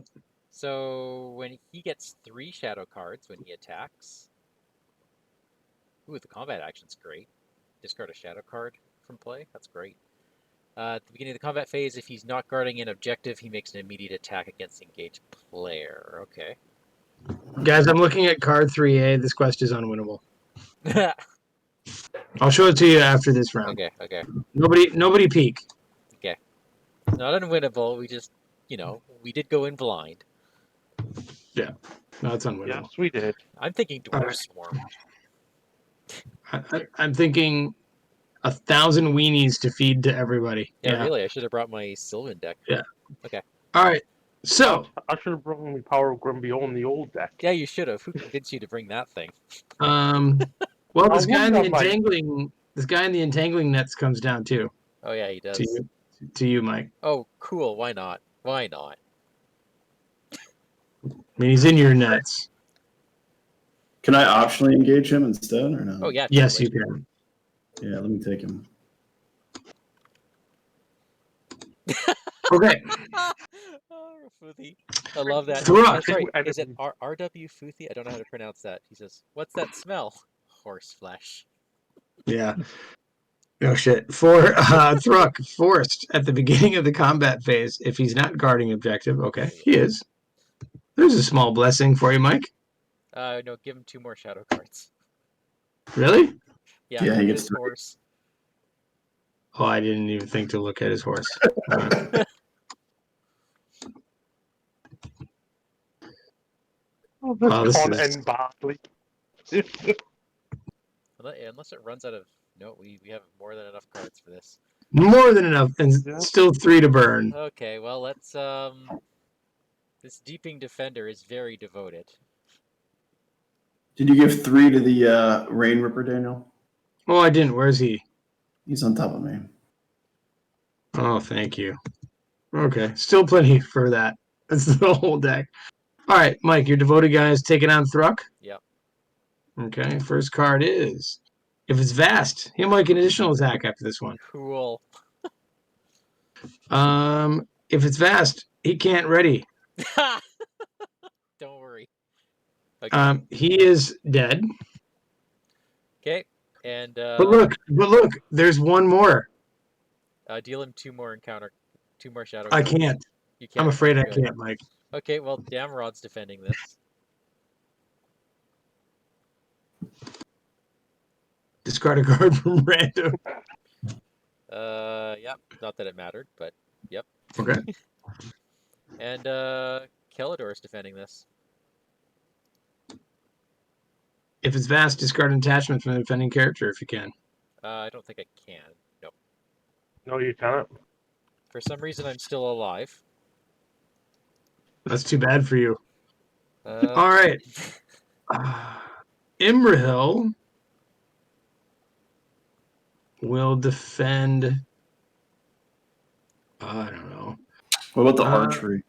A: So when he gets 3 shadow cards when he attacks. Ooh, the combat action's great. Discard a shadow card from play. That's great. At the beginning of the combat phase, if he's not guarding an objective, he makes an immediate attack against the engaged player. Okay.
B: Guys, I'm looking at card 3A. This quest is unwinnable. I'll show it to you after this round.
A: Okay.
B: Nobody peek.
A: It's not unwinnable. We just, we did go in blind.
B: No, it's unwinnable.
C: Yes, we did.
A: I'm thinking Dwarf
B: Alright.
A: Swarm.
B: I'm thinking 1,000 weenies to feed to everybody.
A: Yeah, really. I should have brought my Sylvan deck.
B: Yeah.
A: Okay.
B: All right. So,
C: I should have brought my Power of Grim Beyond the old deck.
A: Yeah, you should have. Who convinced you to bring that thing?
B: well,
C: I
B: this guy in the
C: wonder, Mike.
B: entangling nets comes down too.
A: Oh yeah, he does.
B: To you, Mike.
A: Oh, cool. Why not? Why not?
B: I mean, he's in your nets.
D: Can I optionally engage him instead, or no?
A: Oh yeah.
B: Yes,
A: totally.
B: you can.
D: Yeah, let me take him.
B: Okay.
A: Oh, Futhi. I love that.
B: Thruk.
A: Oh, sorry, is it R.W. Futhi? I don't know how to pronounce that. He says, "What's that smell?" Horse flesh.
B: Yeah. No shit. For Thruk, forced at the beginning of the combat phase, if he's not guarding objective, okay, he is. There's a small blessing for you, Mike.
A: No, give him 2 more shadow cards.
B: Really?
A: Yeah,
D: Yeah,
A: look
D: he
A: at
D: gets
A: his
D: 3.
A: horse.
B: Oh, I didn't even think to look at his horse.
C: Oh, this
B: Oh, this
C: can't
B: is-
C: end badly.
A: Unless it runs out of... No, we have more than enough cards for this.
B: More than enough, and
C: Yeah.
B: still 3 to burn.
A: Okay, well, let's... This Deeping Defender is very devoted.
D: Did you give 3 to the Rain Ripper, Daniel?
B: Oh, I didn't. Where's he?
D: He's on top of me.
B: Oh, thank you. Okay, still plenty for that. That's the whole deck. All right, Mike, your devoted guy is taking on Thruk.
A: Yep.
B: Okay, first card is, if it's vast, he'll make an additional attack after this one.
A: Cool.
B: If it's vast, he can't ready.
A: Don't worry. Okay.
B: He is dead.
A: Okay. And
B: But look, there's one more.
A: deal him 2 more shadow
B: I
A: cards.
B: can't.
A: You can't.
B: I'm afraid I
A: Good.
B: can't, Mike.
A: Okay, well, Damrod's defending this.
B: Discard a card from random.
A: Yep. Not that it mattered, but yep.
B: Okay.
A: And Kelador's defending this.
B: If it's vast, discard an attachment from the defending character if you can.
A: I don't think I can. No.
C: No, you can't.
A: For some reason, I'm still alive.
B: That's too bad for you.
A: Uh,
B: All right. Imrahil will defend. I don't know.
D: What about the archery?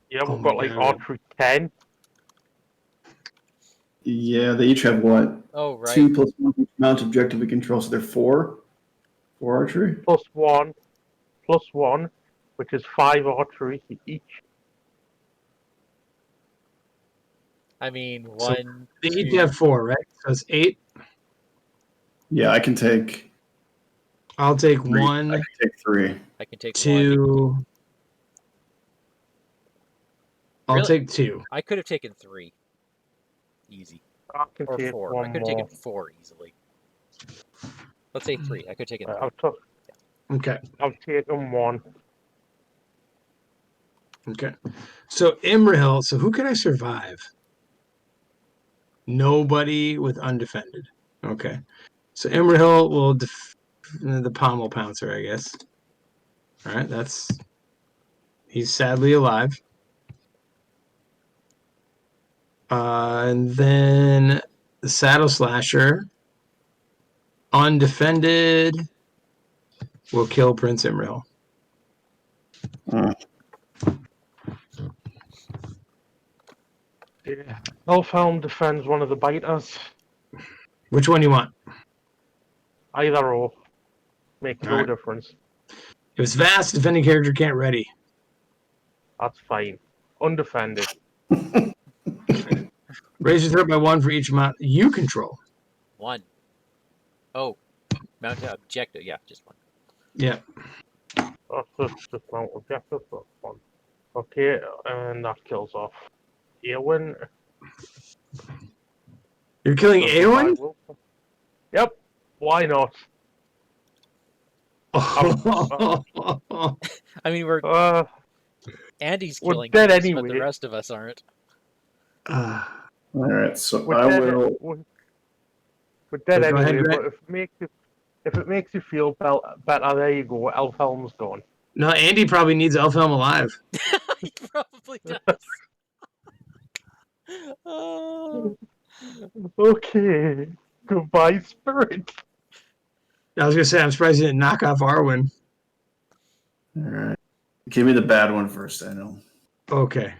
C: Yeah,
B: Oh
C: we've
B: my
C: got like
B: God.
C: archery 10.
D: Yeah, they each have what?
A: Oh, right.
D: 2 plus 1 each mount objective we control, so they're 4 for archery.
C: Plus one, which is 5 archery each.
A: I mean,
B: So
A: 1,
B: They each
A: 2,
B: have 4, right? So it's 8.
D: Yeah, I can take
B: I'll take
D: 3.
B: 1,
D: I can take 3.
A: I can take 1.
B: 2. I'll
A: Really?
B: take 2.
A: I could have taken 3. Easy.
C: I can
A: Or
C: take
A: 4. I
C: one
A: could have
C: more.
A: taken 4 easily. Let's say 3. I could have taken 3.
B: Okay.
C: I've taken 1.
B: Okay. So Imrahil, so who can I survive? Nobody with undefended. Okay. So Imrahil will the pommel pouncer, I guess. All right, he's sadly alive. And then the saddle slasher, undefended, will kill Prince Imrahil.
C: Yeah. Elfhelm defends one of the biters.
B: Which one you want?
C: Either or. Makes no
B: Alright.
C: difference.
B: If it's vast, defending character can't ready.
C: That's fine. Undefended.
B: Raise your threat by 1 for each amount you control.
A: 1. Oh. Mount objective. Yeah, just 1.
B: Yeah.
C: That's just mount objective. That's 1. Okay, and that kills off Eowyn.
B: You're killing Eowyn?
C: Yep. Why not?
A: I mean, Andy's
C: we're
A: killing
C: dead
A: things, but the
C: anyway.
A: rest of us aren't.
D: All right, so
C: We're
D: I
C: dead.
D: will.
C: We're dead
B: Go ahead,
C: anyway.
B: Grant.
C: But if it makes you feel better, there you go. Elfhelm's gone.
B: No, Andy probably needs Elfhelm alive.
A: He probably does. Oh.
C: Okay. Goodbye, spirit.
B: I was gonna say I'm surprised you didn't knock off Arwen.
D: All right, give me the bad one first, Daniel.
B: Okay.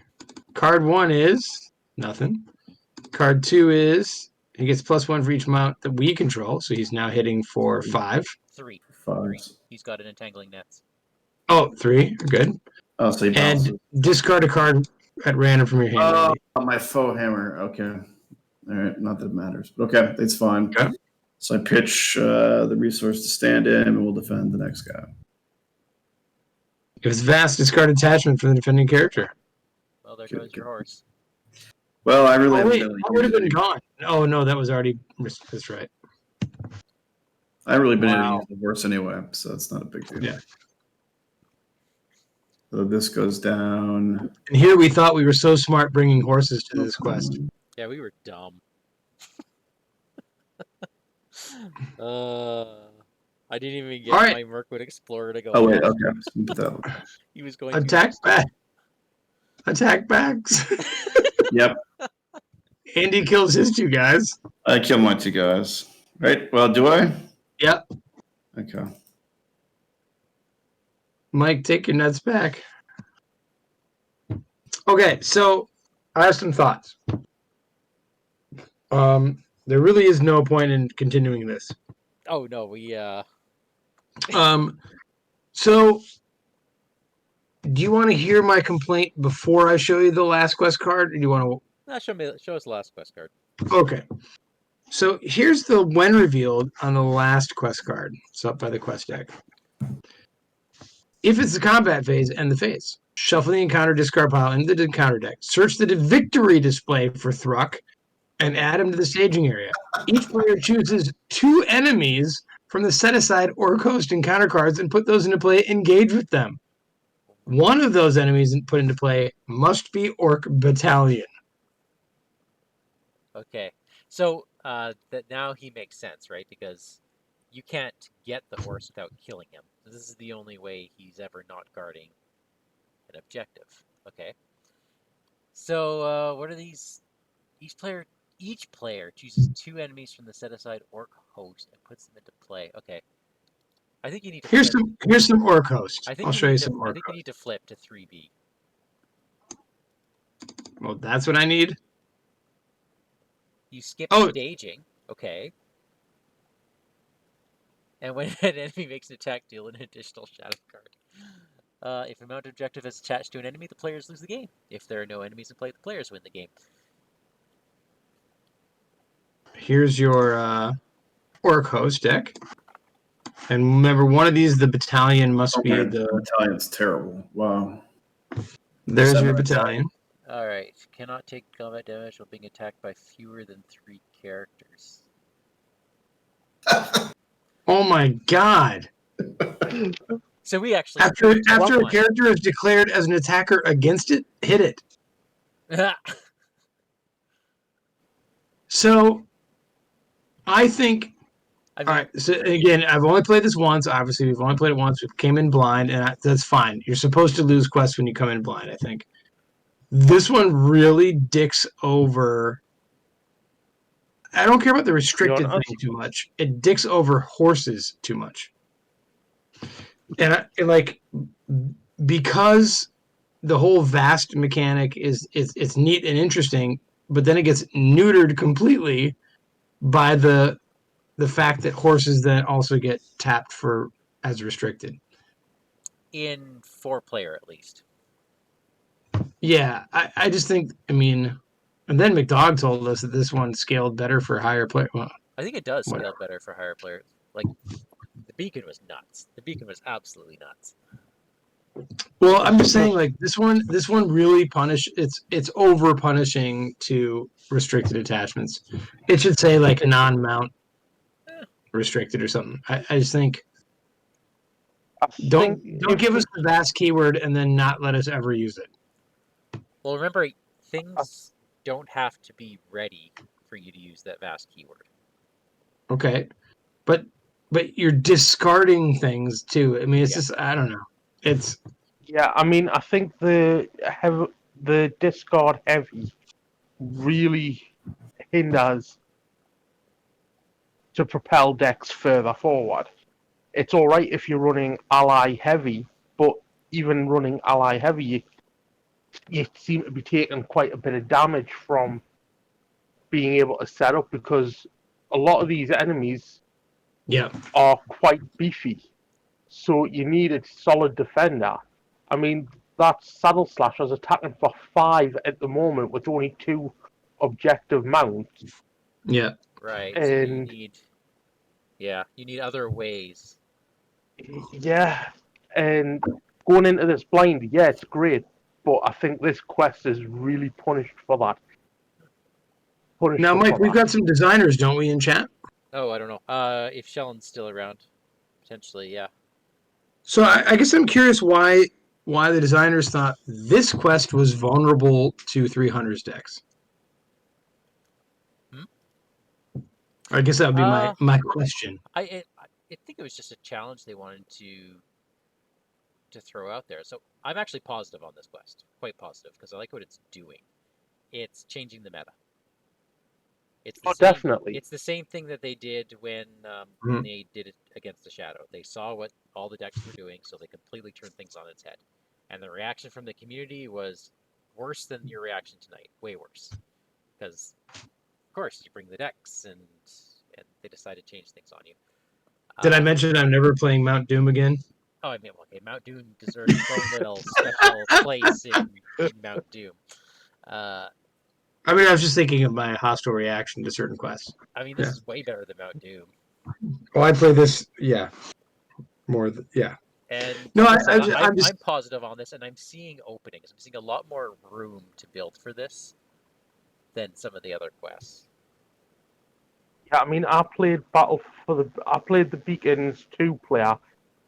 B: Card 1 is nothing. Card 2 is he gets +1 for each mount that we control, so he's now hitting for 5.
A: 3.
D: 5.
A: 3. He's got an entangling nets.
B: Oh, 3. Good.
D: Oh, so he bounces.
B: And discard a card at random from your hand.
D: Oh,
B: Andy.
D: my faux hammer. Okay. All right, not that it matters. But okay, it's fine.
B: Okay.
D: So I pitch the resource to stand in, and we'll defend the next guy.
B: It was vast discard attachment for the defending character.
A: Well, there goes your horse.
D: Well, I really
B: Oh, wait,
D: haven't
B: that would have been gone. Oh, no, that was already... That's right.
D: I really been able to
B: Wow.
D: use the horse anyway, so it's not a big deal.
B: Yeah.
D: So this goes down.
B: And here we thought we were so smart bringing horses to this quest.
A: Yeah, we were dumb. I didn't even get
B: All right.
A: my Mirkwood Explorer to go.
D: Oh wait,
A: off.
D: okay.
A: He was going
B: Attack
A: to
B: back. Attack backs.
D: Yep,
B: Andy kills his 2 guys.
D: I killed my 2 guys. Right? Well, do I?
B: Yep.
D: Okay.
B: Mike, take your nuts back. Okay, so I have some thoughts. There really is no point in continuing this.
A: Oh no, we
B: So do you want to hear my complaint before I show you the last quest card, or do you want
A: show us the last quest card.
B: to? Okay. So here's the when revealed on the last quest card. It's up by the quest deck. If it's the combat phase, end the phase. Shuffle the encounter discard pile into the encounter deck. Search the victory display for Thruck and add him to the staging area. Each player chooses 2 enemies from the set-aside Orc Host encounter cards and put those into play. Engage with them. One of those enemies put into play must be Orc Battalion.
A: Okay, so that now he makes sense, right? Because you can't get the horse without killing him. This is the only way he's ever not guarding an objective. Okay. So what are these? Each player chooses 2 enemies from the set-aside Orc Host and puts them into play. Okay. I think you need to.
B: Here's some Orc Host. I'll show you some Orc
A: I think you need to flip to 3B.
B: Well, that's what I need.
A: You skip
B: Oh.
A: staging. Okay. And when an enemy makes an attack, deal an additional shadow card. If a mounted objective is attached to an enemy, the players lose the game. If there are no enemies in play, the players win the game.
B: Here's your Orc Host deck. And remember, one of these, the battalion must be the...
D: battalion's terrible. Wow.
B: There's your
D: Seven
B: battalion.
A: Alright. Cannot take combat damage while being attacked by fewer than 3 characters.
B: Oh my god.
A: So we actually...
B: After a character is declared as an attacker against it, hit it. So, I think...
A: I mean,
B: All right. So again, I've only played this once. Obviously, we've only played it once. We came in blind, and that's fine. You're supposed to lose quests when you come in blind, I think. This one really dicks over... I don't care about the restricted thing too much. It dicks over horses too much. And because the whole vast mechanic it's neat and interesting, but then it gets neutered completely by the fact that horses then also get tapped for as restricted.
A: in 4-player at least.
B: Yeah, I just think, I mean, and then McDog told us that this one scaled better for higher player. Well,
A: I think it does scale
B: Whatever.
A: better for higher players. Like, the beacon was nuts. The beacon was absolutely nuts.
B: well, I'm just saying, like this one really it's over punishing to restricted attachments. It should say like non-mount. restricted or something. I just think
C: I
B: don't
C: think
B: give us the vast keyword and then not let us ever use it.
A: Well, remember, things don't have to be ready for you to use that vast keyword.
B: Okay, but you're discarding things too. I mean, it's just I don't know. It's
C: Yeah, I mean, I think the discard heavy really hinders to propel decks further forward. It's all right if you're running ally heavy, but even running ally heavy, you seem to be taking quite a bit of damage from being able to set up because a lot of these enemies
B: yeah.
C: are quite beefy. So you need a solid defender. I mean, that Saddle Slasher's attacking for 5 at the moment with only 2 objective mounts.
B: Yeah.
A: Right.
C: And
A: So you need other ways.
C: yeah, and going into this blind, yeah, it's great, but I think this quest is really punished for that.
B: Now, Mike, we've got some designers, don't we, in chat?
A: Oh, I don't know. If Shellen's still around, potentially, yeah.
B: So I guess I'm curious why the designers thought this quest was vulnerable to 300's decks. I guess that would be my question.
A: I think it was just a challenge they wanted to throw out there. So I'm actually positive on this quest, quite positive, because I like what it's doing. It's changing the meta. It's the same,
C: definitely.
A: It's the same thing that they did when they did it against the Shadow. They saw what all the decks were doing, so they completely turned things on its head. And the reaction from the community was worse than your reaction tonight, way worse. Because, of course, you bring the decks, and they decide to change things on you.
B: Did I mention I'm never playing Mount Doom again?
A: Oh, I mean, okay, Mount Doom deserves its own little special place in Mount Doom.
B: I mean, I was just thinking of my hostile reaction to certain quests.
A: I mean, this is way better than Mount Doom.
B: Oh, I play this, more, yeah.
A: And
B: no,
A: I'm positive on this, and I'm seeing openings. I'm seeing a lot more room to build for this than some of the other quests.
C: Yeah, I mean, I played the Beacons 2 player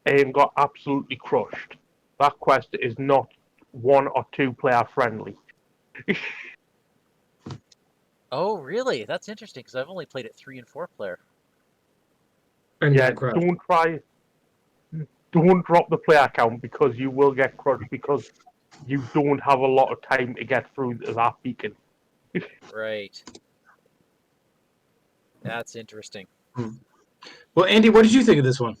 C: and got absolutely crushed. That quest is not 1 or 2 player friendly.
A: Oh, really? That's interesting, because I've only played it 3 and 4 player.
B: And
C: yeah, don't drop the player count because you will get crushed because you don't have a lot of time to get through that beacon.
A: Right. That's interesting.
B: Well, Andy, what did you think of this one?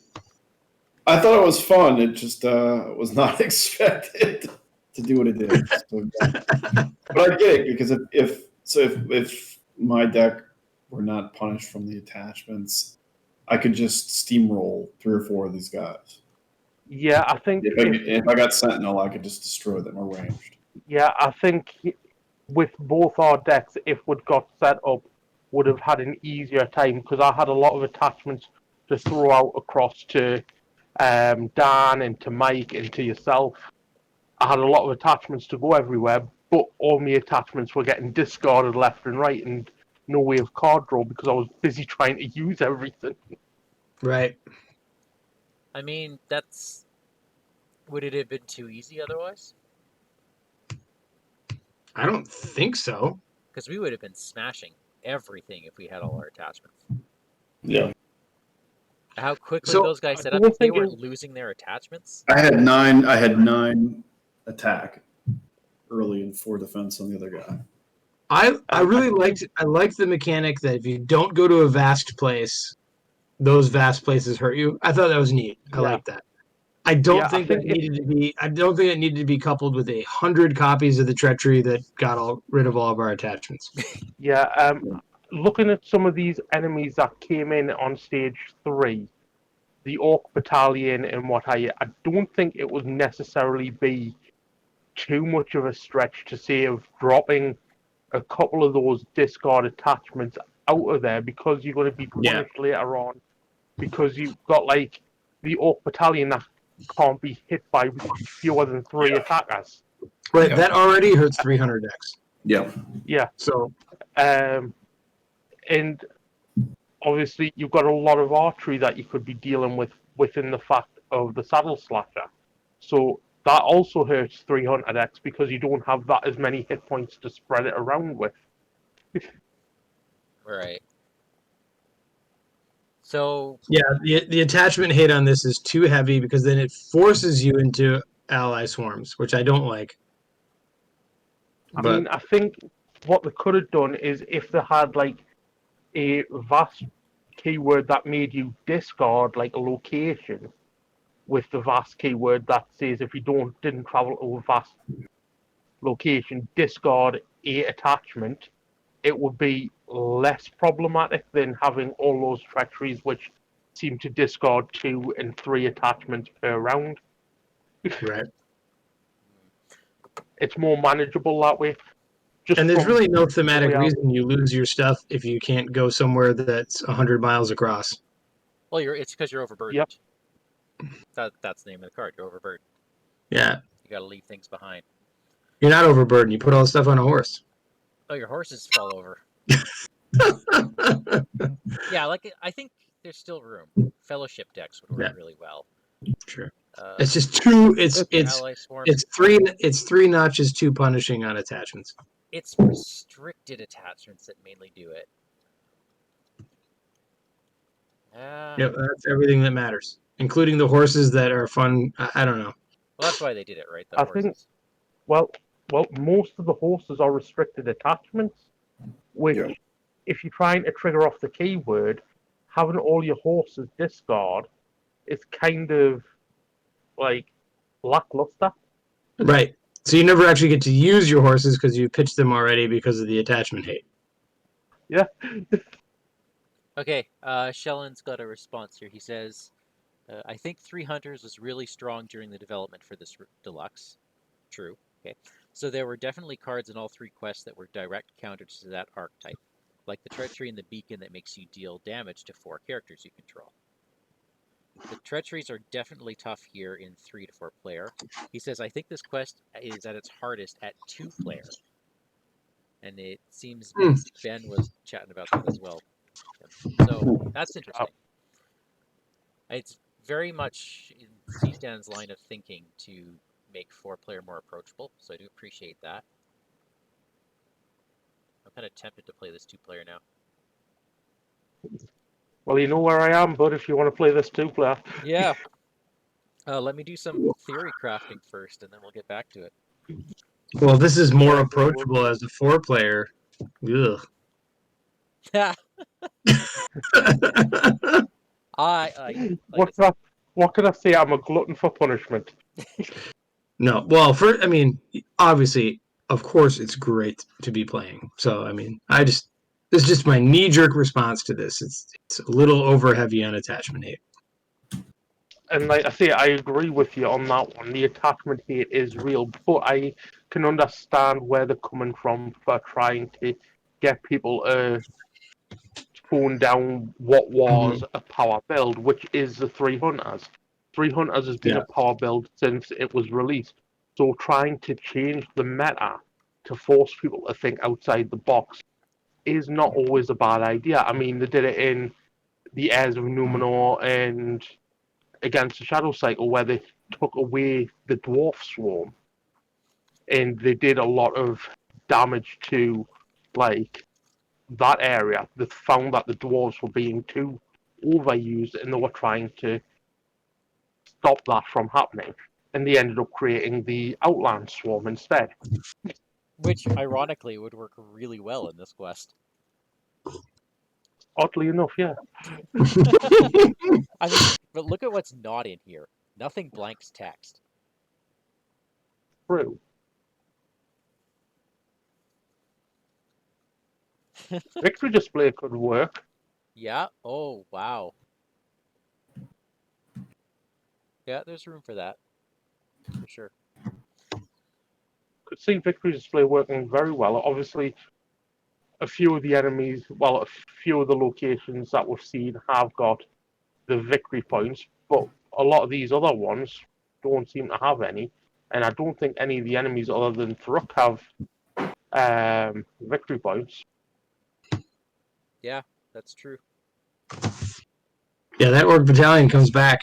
D: I thought it was fun. It just was not expected to do what it did. So, but I get it because if my deck were not punished from the attachments, I could just steamroll 3 or 4 of these guys.
C: Yeah, I think
D: if I got Sentinel, I could just destroy them arranged.
C: Yeah, I think with both our decks, if we'd got set up, would have had an easier time because I had a lot of attachments to throw out across to Dan and to Mike and to yourself. I had a lot of attachments to go everywhere, but all my attachments were getting discarded left and right and no way of card draw because I was busy trying to use everything.
B: Right.
A: I mean, would it have been too easy otherwise?
B: I don't think so.
A: Because we would have been smashing everything if we had all our attachments.
D: Yeah.
A: How quickly those guys set up, they weren't losing their attachments.
D: I had 9 attack early and 4 defense on the other guy.
B: I really liked the mechanic that if you don't go to a vast place, those vast places hurt you. I thought that was neat. I like that. I don't think it needed to be coupled with 100 copies of the treachery that got rid of all of our attachments.
C: Yeah, looking at some of these enemies that came in on stage 3, the Orc Battalion and what I don't think it would necessarily be too much of a stretch to say of dropping a couple of those discard attachments out of there because you're going to be punished later on because you've got like the Orc Battalion that can't be hit by fewer than 3 attackers.
B: Right, that already hurts 300 decks.
D: Yeah.
C: Yeah.
B: So,
C: and obviously you've got a lot of archery that you could be dealing with within the fact of the saddle slasher. So that also hurts 300 X because you don't have that as many hit points to spread it around with.
A: Right. So
B: Yeah, the attachment hit on this is too heavy because then it forces you into ally swarms, which I don't like.
C: I
B: But
C: mean, I think what they could have done is if they had like a vast keyword that made you discard like a location with the vast keyword that says if you didn't travel to a vast location, discard a attachment, it would be less problematic than having all those treacheries which seem to discard 2 and 3 attachments per round.
B: right.
C: It's more manageable that way. Just
B: And there's
C: from
B: really no
C: the
B: thematic
C: way
B: reason you lose your stuff if you can't go somewhere that's 100 miles across.
A: well, it's because you're overburdened. That's the name of the card. You're overburdened.
B: Yeah.
A: You got to leave things behind.
B: You're not overburdened. You put all the stuff on a horse.
A: Oh, your horses fall over. Yeah, like I think there's still room. Fellowship decks would work
B: Yeah.
A: really well.
B: Sure. It's just too. It's
A: ally swarms.
B: it's three notches too punishing on attachments.
A: It's restricted attachments that mainly do it.
B: Yep, that's everything that matters, including the horses that are fun. I don't know.
A: Well, that's why they did it, right? The
C: I
A: horses.
C: think, well, most of the horses are restricted attachments, which, if you're trying to trigger off the keyword, having all your horses discard is kind of like lackluster.
B: Right. So you never actually get to use your horses because you pitched them already because of the attachment hate.
C: Yeah.
A: Okay, Shellen's got a response here. He says, I think 3 Hunters was really strong during the development for this deluxe. True. Okay. So there were definitely cards in all 3 quests that were direct counters to that archetype, like the Treachery and the Beacon that makes you deal damage to 4 characters you control. The treacheries are definitely tough here in 3 to 4 player. He says, I think this quest is at its hardest at 2 player. And it seems Ben was chatting about that as well. So that's interesting. It's very much in C-Stan's line of thinking to make 4-player more approachable, so I do appreciate that. I'm kind of tempted to play this 2-player now.
C: Well, you know where I am, bud, if you want to play this 2-player.
A: Yeah. Let me do some theory crafting first, and then we'll get back to it.
B: Well, this is more approachable as a 4-player. Ugh.
C: What can I say? I'm a glutton for punishment.
B: No, well, obviously, of course, it's great to be playing. So, this is just my knee-jerk response to this. It's a little over heavy on attachment hate.
C: And like I say, I agree with you on that one. The attachment hate is real, but I can understand where they're coming from for trying to get people to tone down what was a power build, which is the 3 Hunters. 3 Hunters has been a power build since it was released. So trying to change the meta to force people to think outside the box is not always a bad idea. I mean, they did it in the Heirs of Numenor and against the Shadow Cycle, where they took away the Dwarf Swarm, and they did a lot of damage to like that area. They found that the dwarves were being too overused, and they were trying to stop that from happening. And they ended up creating the Outland Swarm instead.
A: Which, ironically, would work really well in this quest.
C: Oddly enough, yeah.
A: I mean, but look at what's not in here. Nothing blanks text.
C: True. Victory display could work.
A: Yeah? Oh, wow. Yeah, there's room for that. For sure.
C: Could see victory display working very well. Obviously, a few of the enemies, well, a few of the locations that we've seen have got the victory points, but a lot of these other ones don't seem to have any. And I don't think any of the enemies other than Thruk have victory points.
A: Yeah, that's true.
B: Yeah, that orc battalion comes back.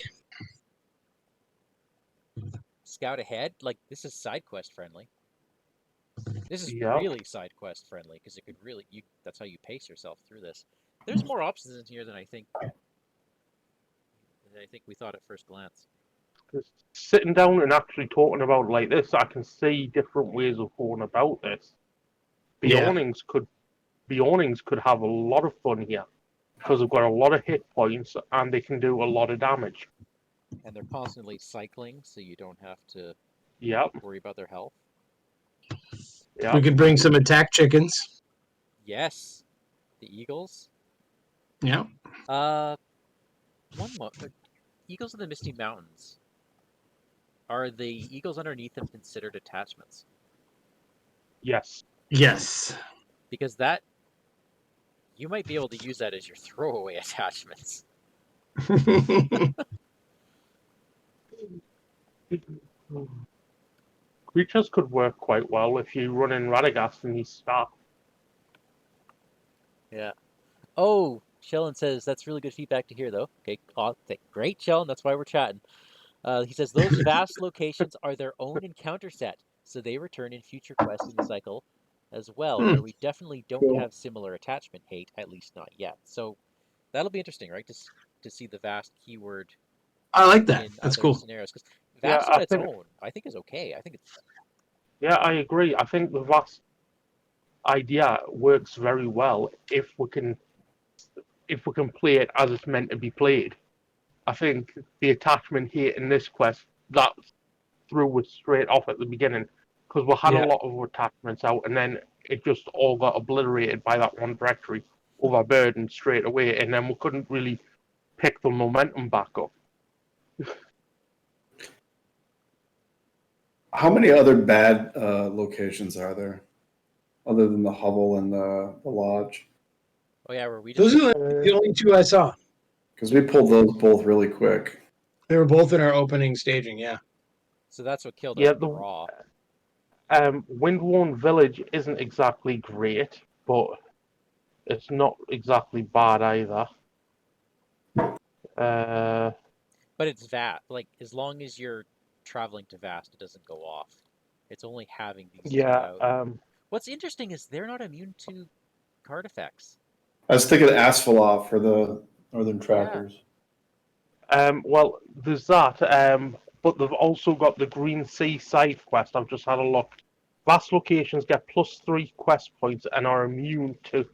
A: Scout ahead. Like, this is side quest friendly. This is
C: Yeah.
A: really side quest friendly because it could really that's how you pace yourself through this. There's more options in here than I think we thought at first glance.
C: Because sitting down and actually talking about like this, I can see different ways of going about this.
B: Yeah.
C: Beornings could have a lot of fun here because they've got a lot of hit points and they can do a lot of damage.
A: And they're constantly cycling, so you don't have to
C: Yep.
A: worry about their health.
C: Yep.
B: We could bring some attack chickens.
A: Yes, the eagles.
B: Yeah.
A: One more. Eagles of the Misty Mountains. Are the eagles underneath them considered attachments?
C: Yes.
B: Yes.
A: Because that you might be able to use that as your throwaway attachments.
C: Creatures could work quite well if you run in Radagast and you start.
A: Yeah. Oh, Shellen says that's really good feedback to hear, though. Okay, great, Shellen. That's why we're chatting. He says those vast locations are their own encounter set, so they return in future quests in the cycle as well, where we definitely don't
D: Cool.
A: have similar attachment hate, at least not yet. So that'll be interesting, right? To see the vast keyword
B: I like that.
A: in
B: That's
A: other
B: cool.
A: scenarios, because
C: Yeah,
A: vast on its own, I think is okay. I think it's
C: Yeah, I agree. I think the vast idea works very well if we can play it as it's meant to be played. I think the attachment here in this quest that threw us straight off at the beginning because we had a lot of attachments out and then it just all got obliterated by that one directory, overburdened straight away, and then we couldn't really pick the momentum back up.
D: How many other bad locations are there, other than the hovel and the lodge?
A: oh yeah, were we just
B: Those are the only two I saw.
D: Because we pulled those both really quick.
B: They were both in our opening staging, yeah.
A: so that's what killed
C: Yeah,
A: our
C: the
A: draw.
C: Windworn Village isn't exactly great, but it's not exactly bad either.
A: But it's vast. Like, as long as you're traveling to vast, it doesn't go off. It's only having these two
C: Yeah.
A: out. What's interesting is they're not immune to card effects.
D: I was thinking of Asphalov for the Northern Trackers.
C: Well, there's that. But they've also got the Green Sea side quest. I've just had a look. Vast locations get +3 quest points and are immune to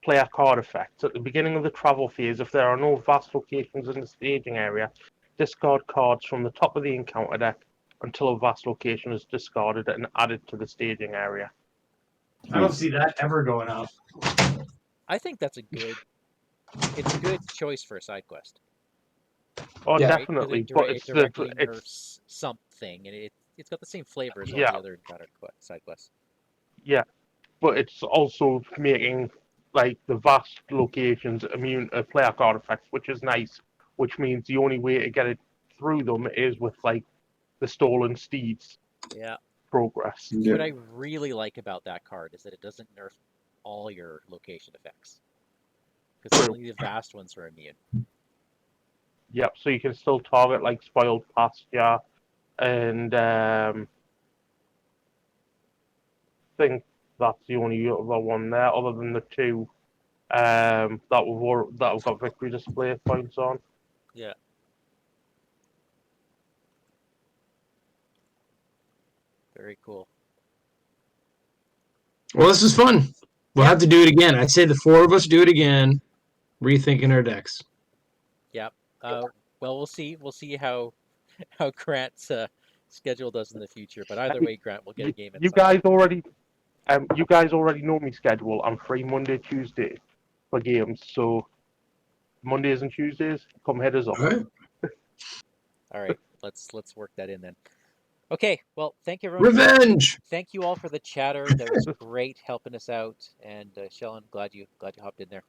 C: player card effects. At the beginning of the travel phase, if there are no vast locations in the staging area, discard cards from the top of the encounter deck until a vast location is discarded and added to the staging area.
B: I don't see that ever going up.
A: I think that's it's a good choice for a side quest.
C: Oh,
B: Yeah.
C: definitely.
A: It
C: But it's
A: directly
C: it's
A: nerfs something, and it's got the same flavor as all
C: Yeah.
A: the other encounter side quests.
C: yeah, but it's also making like the vast locations immune to player card effects, which is nice. Which means the only way to get it through them is with like the stolen steeds
A: Yeah.
C: progress.
D: Yeah.
A: What I really like about that card is that it doesn't nerf all your location effects. Because
C: True.
A: only the vast ones are immune.
C: Yep. So you can still target like spoiled pasture, and think that's the only other one there, other than the two that have got victory display points on.
A: Yeah. Very cool.
B: Well, this is fun. We'll have to do it again. I say the four of us do it again, rethinking our decks.
A: Yep. Well, we'll see. We'll see how Grant's schedule does in the future. But either way, Grant will get a game in.
C: You guys already know my schedule. I'm free Monday, Tuesday for games. So Mondays and Tuesdays, come hit us up.
B: All right.
A: All right. Let's work that in then. Okay. Well, thank you everyone.
B: Revenge.
A: Thank you all for the chatter. That was great helping us out. And Shellen, glad you hopped in there.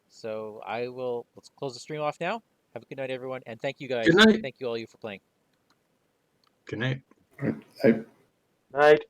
A: So let's close the stream off now. Have a good night, everyone, and thank you guys.
B: Good night.
A: Thank you all you for playing.
B: Good night.
D: I
C: Right.